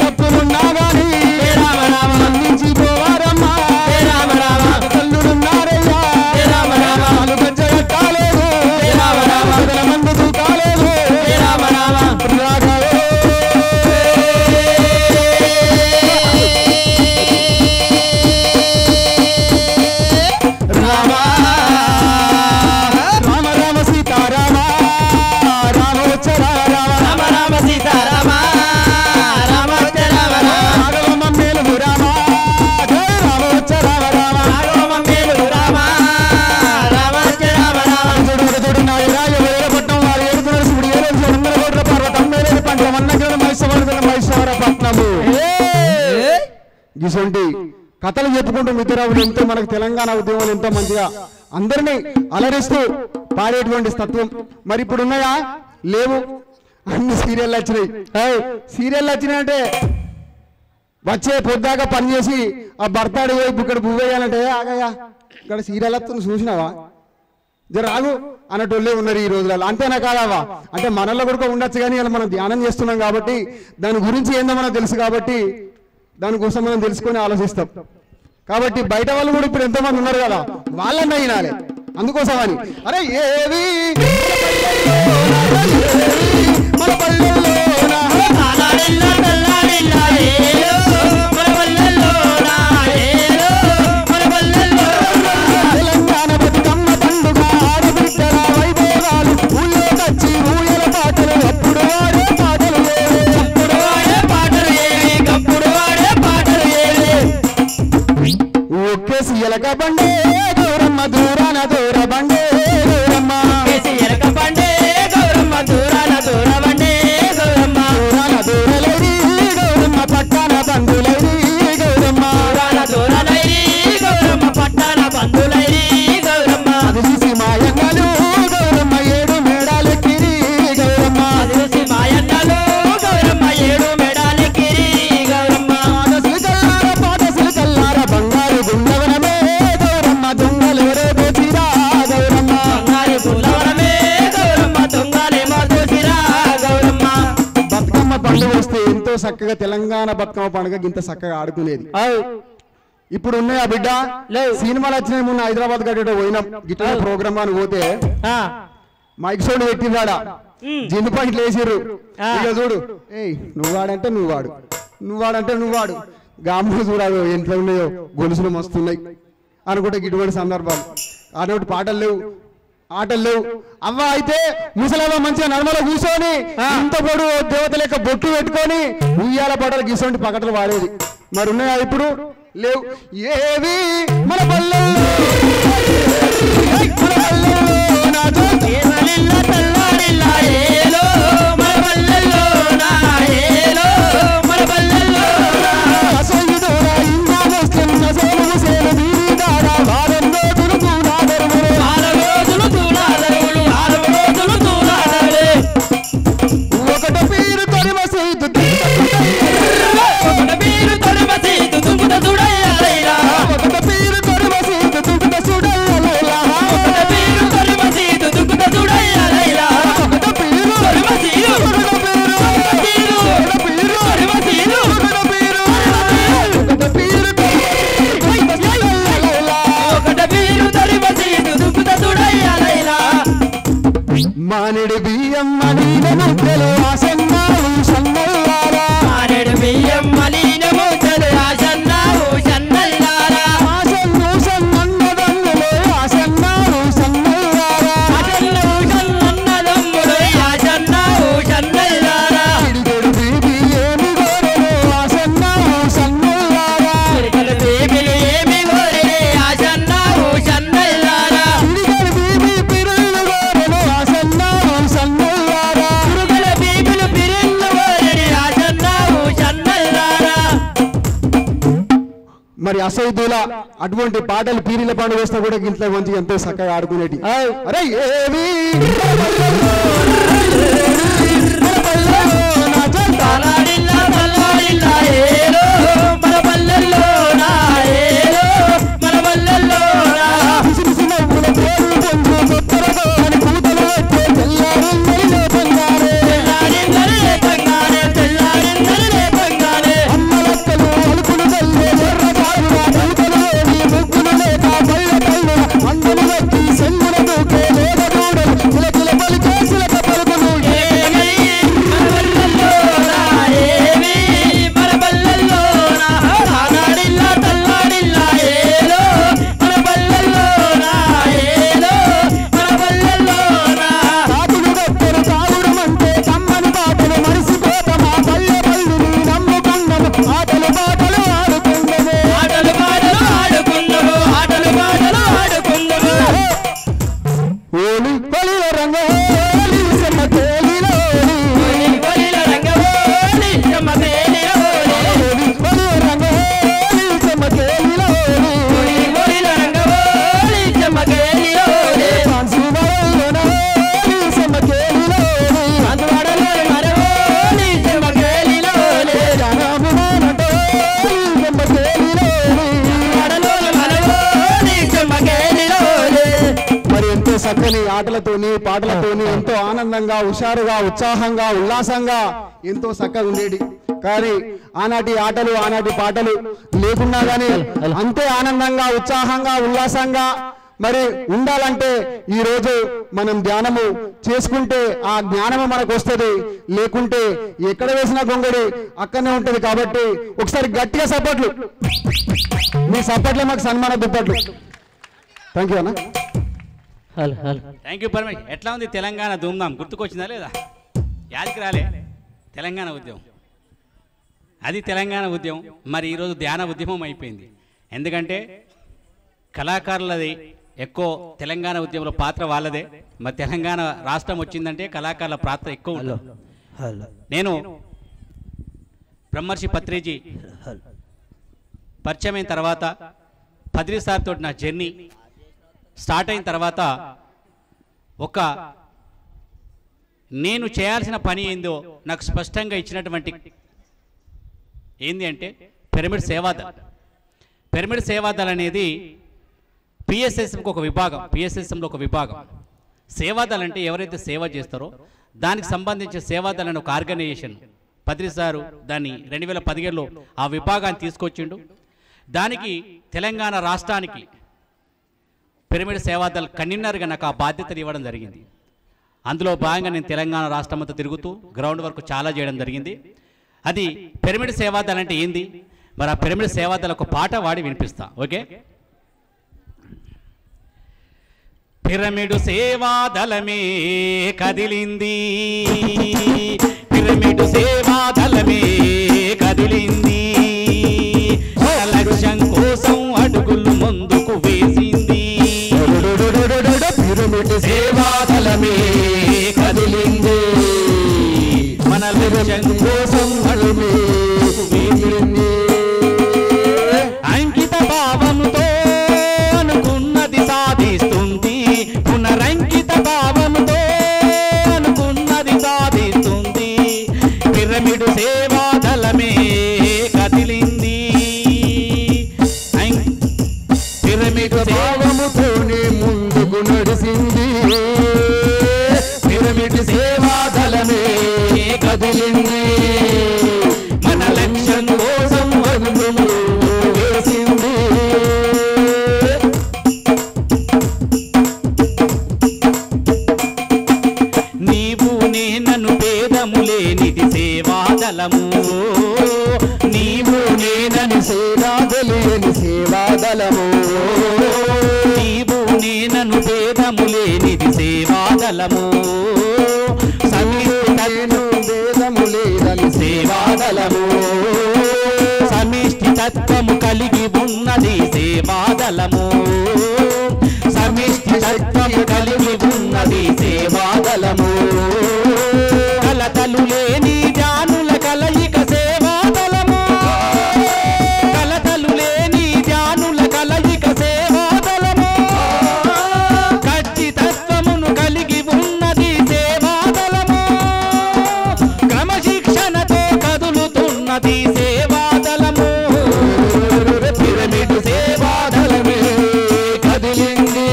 S2: తప్పులున్నా గానీ అందించి పోవారమ్మా తల్లుడున్నారయ్యా గజ్జగట్టాలేదు మందు దూకాలేదు రామ రామ రామ సీతారామ రామ వచ్చరా రామ రామ సీతారామ రామ వచ్చరా రామ మేలు రామ జయ రామ వచ్చరా రామ మేలు రామ రామ వచ్చరా రామ చూడు నాయరాయ వేరపట్నం వారి ఏడుగురు శివుడు ఏడు వందల కోట్ల పర్వతం మేలు పంట వన్నగల మైసవరపట్నము గిసొంటి కథలు చెప్పుకుంటూ మిత్రురావులు ఎంతో మనకు తెలంగాణ ఉద్యమాలు ఎంతో మంచిగా అందరినీ అలరిస్తూ పాడేటువంటి తత్వం మరి ఇప్పుడు ఉన్నాయా? లేవు. అన్ని సీరియళ్ళు వచ్చినాయి. సీరియళ్ళు వచ్చినాయంటే వచ్చే పొద్దాక పనిచేసి ఆ భర్తాడు ఇక్కడ పువ్వేయాలంటే ఆగయ్యా ఇక్కడ సీరియల్ వస్తుంది చూసినావా జర రాగు అన్నటోళ్ళే ఉన్నారు ఈ రోజులలో. అంతేనా కాదావా? అంటే మనలో కూడా ఉండొచ్చు కానీ ఇలా మనం ధ్యానం చేస్తున్నాం కాబట్టి దాని గురించి ఏందో మనకు తెలుసు కాబట్టి దానికోసం మనం తెలుసుకొని ఆలోచిస్తాం. కాబట్టి బయట వాళ్ళు కూడా ఇప్పుడు ఎంతోమంది ఉన్నారు కదా వాళ్ళన్నా వినాలి. అందుకోసమని అరే ఏవి మన పల్లెల్లో తెలంగాణ బతుకమ్మ పండుగ ఆడబిడ్డల వైభోగాలు ఊళ్ళో వచ్చి ఊయల పాటలు అప్పుడు వాడే పాటలు ఒకే సీయలక బండే గౌరమ్మ దూరాన దూర బండే గౌరమ్మ దూరాన దూరలైరి గౌరమ్మ పట్టాన బంధులైరి గౌరమ్మ అది చూసి మాయన్నలు గౌరమ్మ ఏడు మేడాలెక్కిరి గౌరమ్మ పాటసులు కల్లార బంగారు గుండవనమే గౌరమ్మ దొంగలేరే దోచిరా గౌరమ్మ బతుకమ్మ పండుగ వస్తే ఎంతో చక్కగా తెలంగాణ బతుకమ్మ పండుగ ఇంత చక్కగా ఆడుకునేది. ఇప్పుడు ఉన్నాయి ఆ బిడ్డ సినిమాలు వచ్చినాయి. మొన్న హైదరాబాద్ గడ్డ పోయినాం గిట్ల ప్రోగ్రామ్ అని పోతే మైక్ సౌండ్ పెట్టివాడ జిందు పాయింట్లు వేసిర్రు. ఇక చూడు ఏయ్ నువ్వాడంటే నువ్వాడు నువ్వాడంటే నువ్వాడు గామ్మ చూడాలి ఎంత ఉన్నాయో గొలుసులు మస్తున్నాయి అనుకుంటే ఇటువంటి సందర్భాలు. అటువంటి పాటలు లేవు ఆటలు లేవు. అవ్వ అయితే ముసలమ్మ మంచిగా నడమలో కూర్చొని ఇంత పొడు దేవత లెక్క బొట్టు పెట్టుకొని ఉయ్యాల పాటలు గీసోంటి పకటలు వాడేది. మరి ఉన్నాయా? ఇప్పుడు లేవు. ఏవి మన పల్లెల్లో మానేడు బియ్యం మలీన ముద్దలు ఆసన్నావు సన్నల్లారా ఆసన్ను సన్నన్నదమ్ములే ఆసన్నావు సన్నల్లారా పిడిగడు బీబీ ఏమి గోరెలు ఆసన్నావు సన్నల్లారా పిడిగడు బీబీ పిరుళ్ళు గోరెలు ఆసన్నావు సన్నల్లారా మరి అసైదుల అటువంటి పాటలు పీరీల పండుగ వస్తే కూడా ఇంట్లో మంచిగా ఎంతో చక్కగా ఆడుకునేటి. అరే ఏవి అందరూ వచ్చి సెంగుల దూకే లేక దూడలు కిలకిల పలికే చిలక పలు చక్కని ఆటలతోని పాటలతోని ఎంతో ఆనందంగా హుషారుగా ఉత్సాహంగా ఉల్లాసంగా ఎంతో చక్కగా ఉండేది. కానీ ఆనాటి ఆటలు ఆనాటి పాటలు లేకున్నా కానీ అంతే ఆనందంగా ఉత్సాహంగా ఉల్లాసంగా మరి ఉండాలంటే ఈ రోజు మనం ధ్యానము చేసుకుంటే ఆ జ్ఞానము మనకు వస్తుంది. లేకుంటే ఎక్కడ వేసిన గొంగడి అక్కడనే ఉంటుంది. కాబట్టి ఒకసారి గట్టిగా సపోర్ట్లు, మీ సపోర్ట్లే మాకు సన్మాన దుప్పట్లు. థ్యాంక్ యూ అన్న.
S1: Thank you Paramesh. ఎట్లా ఉంది తెలంగాణ ధూమ్ధాం? గుర్తుకొచ్చిందా లేదా? యాదికి రాలే తెలంగాణ ఉద్యమం, అది తెలంగాణ ఉద్యమం. మరి ఈరోజు ధ్యాన ఉద్యమం అయిపోయింది. ఎందుకంటే కళాకారులది ఎక్కువ తెలంగాణ ఉద్యమంలో పాత్ర వాళ్ళదే. మరి తెలంగాణ రాష్ట్రం వచ్చిందంటే కళాకారుల పాత్ర ఎక్కువ ఉంటుంది. నేను బ్రహ్మర్షి పత్రిజీ పరిచయం అయిన తర్వాత పద్రి సార్ తోటి నా జర్నీ స్టార్ట్ అయిన తర్వాత నేను చేయాల్సిన పని ఏందో నాకు స్పష్టంగా ఇచ్చినటువంటి ఏంది అంటే పిరమిడ్ సేవాదల్. పిరమిడ్ సేవాదల్ అనేది పిఎస్ఎస్ఎంకి ఒక విభాగం, పిఎస్ఎస్ఎంలో ఒక విభాగం. సేవాదల్ అంటే ఎవరైతే సేవ చేస్తారో దానికి సంబంధించిన సేవాదల్ అనే ఒక ఆర్గనైజేషన్ పద్రి సారు దాన్ని 2017లో ఆ విభాగాన్ని తీసుకొచ్చిండు. దానికి తెలంగాణ రాష్ట్రానికి పిరమిడ్ సేవాదల్ కన్వీనర్గా నాకు ఆ బాధ్యతలు ఇవ్వడం జరిగింది. అందులో భాగంగా నేను తెలంగాణ రాష్ట్రం అంతా తిరుగుతూ గ్రౌండ్ వర్క్ చాలా చేయడం జరిగింది. అది పిరమిడ్ సేవాదల్ అంటే ఏంది? మరి ఆ పిరమిడ్ సేవాదల్ ఒక పాట వాడి వినిపిస్తా. ఓకే? పిరమిడ్ సేవాదలమే కదిలింది, పిరమిడ్ సేవాదలమే కదిలింది, లక్ష్యం కోసం అడుగులు ముందుకు వేసింది.
S2: పిరమిడ్ సేవాదలమే కదిలింది,
S1: మన లక్ష్యం కోసం
S2: అడుగులు వేసింది.
S1: అంకిత భావంతో అనుకున్నది సాధిస్తుంది, పునరంకిత భావంతో అనుకున్నది సాధిస్తుంది. పిరమిడ్ సేవాదలమే కదిలింది, పిరమిడ్
S2: భావముతోనే ముందుకు నడిసింది. పిరమిడ్ సేవాదలమే కదిలింది,
S1: మన లక్ష్యం కోసం
S2: అడుగులు వేసింది.
S1: నీవు నేనను భేదము లేనిది సేవాదలము,
S2: నీవు నేనని సేవాదలేని సేవాదలము,
S1: నీవు నేనను భేదము లేనిది సేవాదలము,
S2: నేను భేదము లేదని సేవాదలము,
S1: సమిష్టి తత్వము కలిగి ఉన్నది సేవాదలము, సమిష్టి తత్వము కలిగి ఉన్నది సేవాదలము, కలతలు లేని ధ్యానుల కలయిక సేవాదలము, కలతలు లేని ధ్యానుల కలయిక సేవాదలము, ఖచ్చితత్వమును కలిగి ఉన్నది సేవాదలము, క్రమశిక్షణతో కదులుతున్నది సేవాదలము.
S2: పిరమిడ్ సేవాదలమే కదిలింది,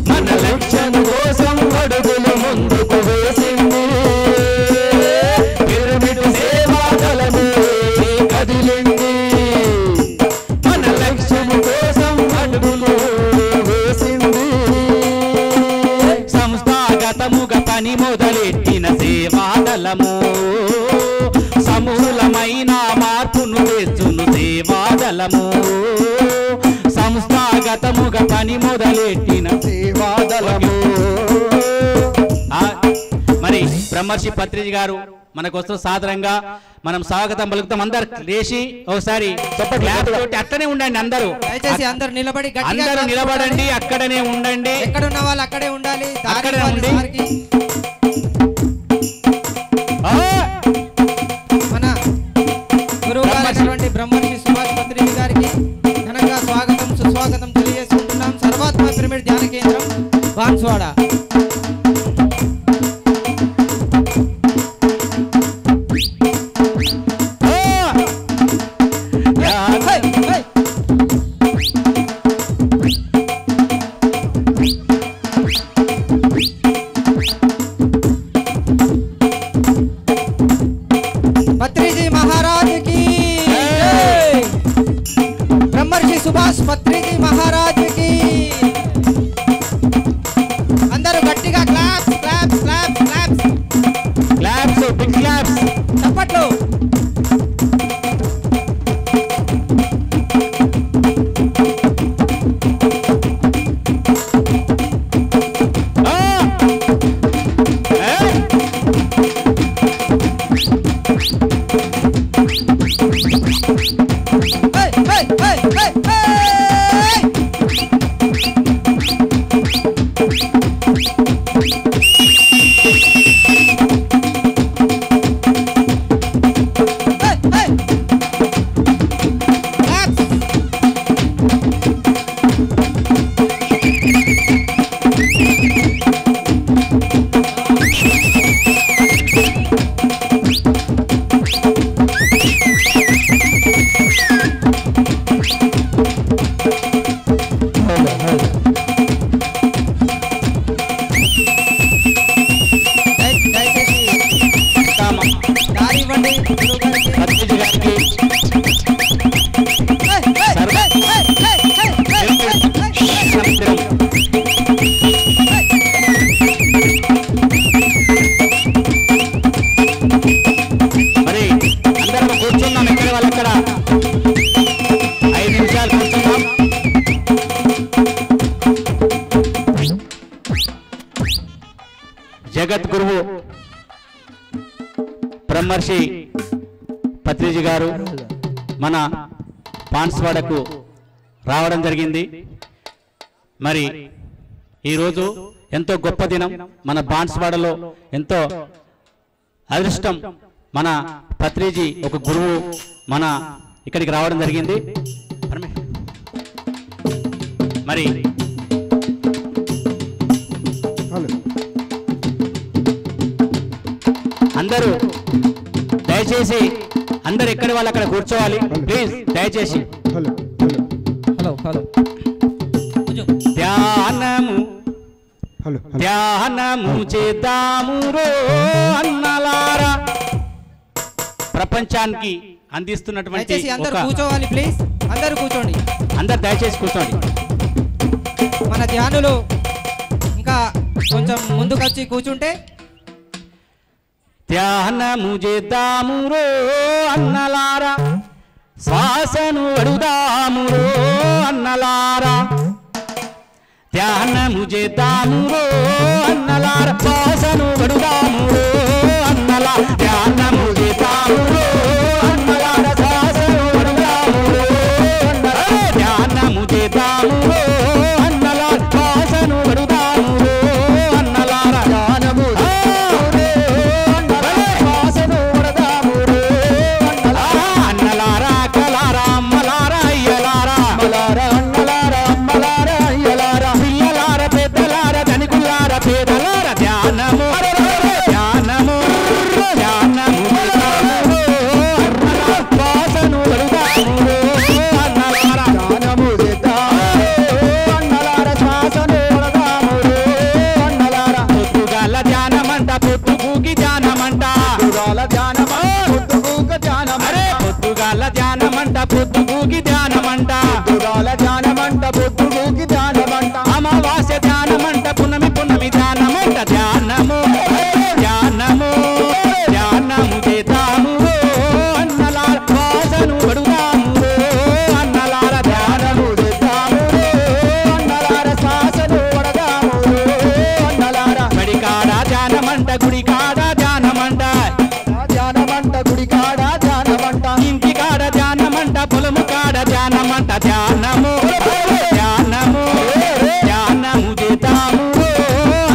S1: మన లక్ష్యం కోసం
S2: అడుగులు ముందుకు వేసింది. పిరమిడ్ సేవాదలమే కదిలింది,
S1: మన లక్ష్యం
S2: కోసం అడుగులు వేసింది.
S1: సంస్థాగతముగా పని మొదలెట్టిన సేవాదలము, సమూలమైన మార్పును తెచ్చును సేవాదలము, సంస్థాగతముగా పని మొదలెట్టిన
S2: సేవాదలము.
S1: మరి బ్రహ్మర్షి పత్రిజీ గారు మనకు వస్తూ సాదరంగా మనం స్వాగతం పలుకుతాం. అందరు లేచి ఒకసారి క్లాప్ తోటి అట్లనే ఉండండి. అందరూ
S3: దయచేసి అందరు నిలబడి గట్టిగా
S1: అందరూ
S3: claps
S1: నిలబడండి,
S3: కొట్టండి.
S1: అక్కడనే ఉండండి.
S3: ఎక్కడ ఉన్న వాళ్ళు అక్కడే ఉండాలి. దారి
S1: అక్కడే
S3: ఇవ్వాలి
S1: ఉండి.
S3: సార్కి.
S1: ఆ!
S3: మన గురువు గారైనటువంటి బ్రహ్మర్షి సుభాష్ పత్రిజీ గారికి ఘనంగా స్వాగతం సుస్వాగతం తెలియజేసుకుంటున్నాం. సర్వాత్మ పిరమిడ్ ధ్యాన కేంద్రం బాన్స్వాడ. సుభాష్ పత్రిజీ మహారాజుకి అందరూ గట్టిగా claps claps claps claps
S2: claps big claps
S3: చప్పట్లు.
S2: జగద్గురువు బ్రహ్మర్షి పత్రిజీ గారు మన పాన్స్వాడకు రావడం జరిగింది. మరి ఈరోజు ఎంతో గొప్ప దినం. మన బాన్స్వాడలో ఎంతో అదృష్టం. మన పత్రిజీ ఒక గురువు మన ఇక్కడికి రావడం జరిగింది. మరి అందరూ దయచేసి అందరు ఎక్కడి వాళ్ళు అక్కడ కూర్చోవాలి ప్లీజ్ దయచేసి.
S3: హలో హలో
S2: ధ్యానము ధ్యానము చేద్దాము రో అన్నలారా. ప్రపంచానికి అందిస్తున్నటువంటి
S3: అందరూ కూర్చోవాలి ప్లీజ్. అందరూ కూర్చోండి.
S2: అందరు దయచేసి కూర్చోండి.
S3: మన ధ్యానులు ఇంకా కొంచెం ముందుకు వచ్చి కూర్చుంటే.
S2: ధ్యానము చేద్దాము రో అన్నలారా, శ్వాసను అడుదాము రో అన్నలారా. ధ్యానము చేద్దాము రో అన్నలారా, శ్వాసను అడుదాము రో అన్నలా. ధ్యానము చేద్దాము రో అన్నలారా, శ్వాసను అడుదాము రో అన్నలా. ధ్యానము చేద్దాము రో అన్నలారా, శ్వాసను అడుదాము రో అన్నలారా. ధ్యానము అన్నలారా కలారా అమ్మలారా అయ్యలారా అమ్మలారా అన్నలారా అమ్మలారా అయ్యలారా పిల్లలారా పెద్దలారా ధనికులారా పేదలారా. ధ్యానము ధ్యానము ధ్యానము శ్వాసను అడుగుదాము అన్నలారా. ధ్యానము అన్నలారా, శ్వాసను అడుగుదాము అన్నలారా. పొద్దుగాల ధ్యానమంట పొద్దుగూకి ధ్యానమంట పొద్దుగాల ధ్యానమంట పొద్దుగూకి ధ్యానమంట పొద్దుగాల ధ్యానమంట పొద్దుగూకి ధ్యానమంట. అమావాస్య ధ్యానమంట పున్నమి పున్నమి ధ్యానమంట. ధ్యానము ధ్యానము ధ్యానము చేద్దాము అన్నలారా, శ్వాసను అడుగుదాము అన్నలారా. ధ్యానము చేద్దాము అన్నలారా, శ్వాసను అడుగుదాము అన్నలారా. బడికాడ ధ్యానమంట గుడికాడ ధ్యానమంట ధ్యానమంట గుడికాడ ధ్యానమంట ఇంటి కాడ ధ్యానమంట పొలము కాడ ధ్యానమంట. ధ్యానము ధ్యానము ధ్యానము చేద్దాము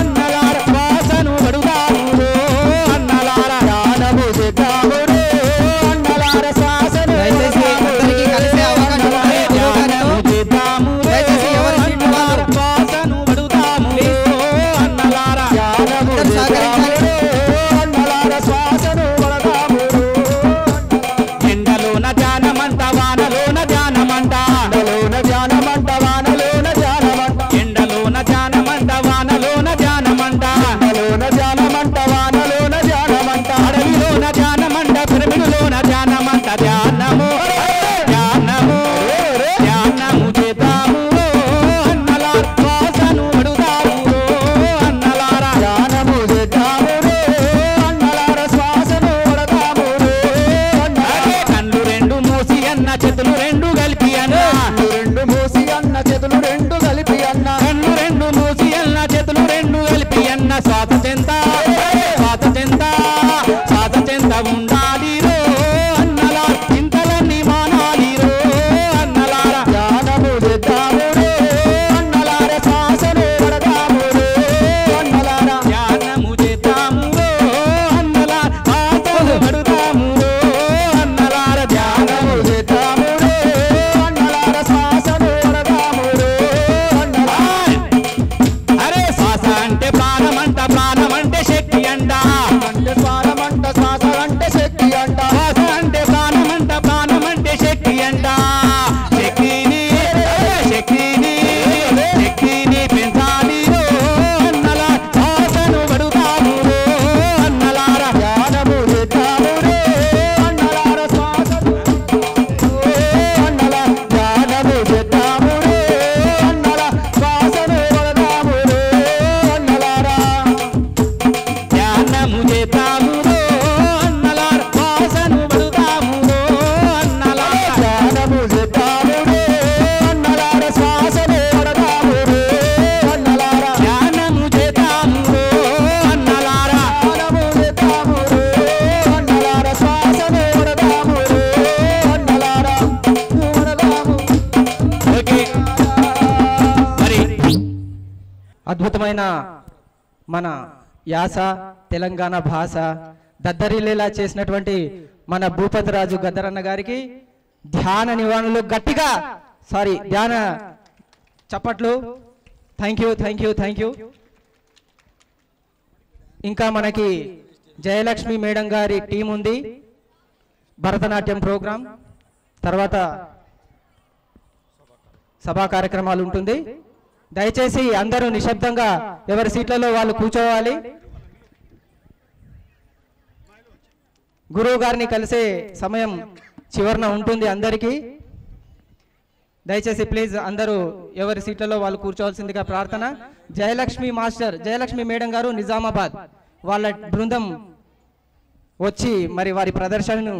S2: అన్నలారా, శ్వాసను అడుగుదాము అన్నలారా. ధ్యానము చేద్దాము అన్నలారా, శ్వాసను
S3: అందరికీ కలిసే అవకాశం ఉంది.
S2: ధ్యానము చేద్దాము అన్నలారా, శ్వాసను అడుగుదాము అన్నలారా. ధ్యానము చేద్దాము అన్నలారా, శ్వాసను అడుగుదాము. ఎండలోన ధ్యానమంట వానలోన ధ్యానమంట ఎండలోన ధ్యానమంట వానలోన ధ్యానమంట ఎండలోన ధ్యానమంట వానలోన ధ్యానమంట ఎండలోన ధ్యానమంట వానలోన ధ్యానమంట. అడవిలోన ధ్యానమంట పిరమిడులోన ధ్యానమంట. చేతులు రెండు కలిపి అన్న
S4: రెండు మూసి అన్న చేతులు రెండు కలిపి అన్న
S2: కన్ను రెండు మూసి అన్న చేతులు రెండు కలిపి అన్న స్వాత చెంత ఉండాలి రో అన్నలా చింతలన్నీ మానాలి రో అన్నలారా
S4: ధ్యానము చేద్దాము రో అన్నలార శ్వాసను పడదాము రో అన్నలారా
S2: ధ్యానము చేద్దాము రో అన్నలా ఆశలు పడుతాము రో అన్నలార
S4: ధ్యానము చేద్దాము రో అన్నలార శ్వాసను పడదాము రో అన్నలారా
S2: అరే శ్వాస అంటే ప్రాణమంటే శక్తి అంట
S4: అంటే స్వారమంట శ్వాస అంటే శక్తి అంట
S2: శ్వాస అంటే ప్రాణమంటే శక్తి అంట శక్తిని పెంచాలి రో అన్నలా శ్వాసను పడుతాము రో అన్నలారా
S4: ధ్యానము చేద్దాము రో అన్నలార శ్వాసను అన్నల ధ్యానము చేద్దాము రో అన్నల శ్వాసను పడదాము రో అన్నలారా
S2: ధ్యానము చేద్దాము రో అన్నలార శ్వాసను పడుతాము రో అన్నలారా
S4: ధ్యానము చేద్దాము రో అన్నలార శ్వాసను పడదాము రో అన్నలారా
S2: ధ్యానము చేద్దాము రో అన్నలారా
S4: ధ్యానము చేద్దాము రో అన్నలార శ్వాసను పడదాము రో అన్నలారా పడదాము
S2: ఓకే మరి
S3: అద్భుతమైన మన యాస తెలంగాణ భాష దద్దరిల్లేలా చేసినటువంటి మన భూపతిరాజు గద్దరన్న గారికి ధ్యాన నివారణలు గట్టిగా ధ్యాన చప్పట్లు. Thank you. ఇంకా మనకి జయలక్ష్మి మేడం గారి టీం ఉంది, భరతనాట్యం ప్రోగ్రాం తర్వాత సభా కార్యక్రమాలు ఉంటుంది. దయచేసి అందరూ నిశ్శబ్దంగా ఎవరి సీట్లలో వాళ్ళు కూర్చోవాలి. గురువు గారిని కలిసే సమయం చివరన ఉంటుంది అందరికీ. దయచేసి ప్లీజ్ అందరూ ఎవరి సీట్లలో వాళ్ళు కూర్చోవాల్సిందిగా ప్రార్థన. జయలక్ష్మి మేడం గారు నిజామాబాద్ వాళ్ళ బృందం వచ్చి మరి వారి ప్రదర్శనను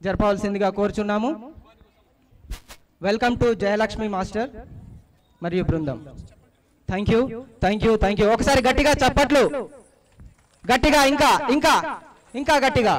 S3: జరపవలసిందిగా కోరుచున్నాము. వెల్కమ్ టు జయలక్ష్మి మాస్టర్ మరియు బృందం. Thank you. ఒకసారి గట్టిగా చప్పట్లు, గట్టిగా ఇంకా గట్టిగా.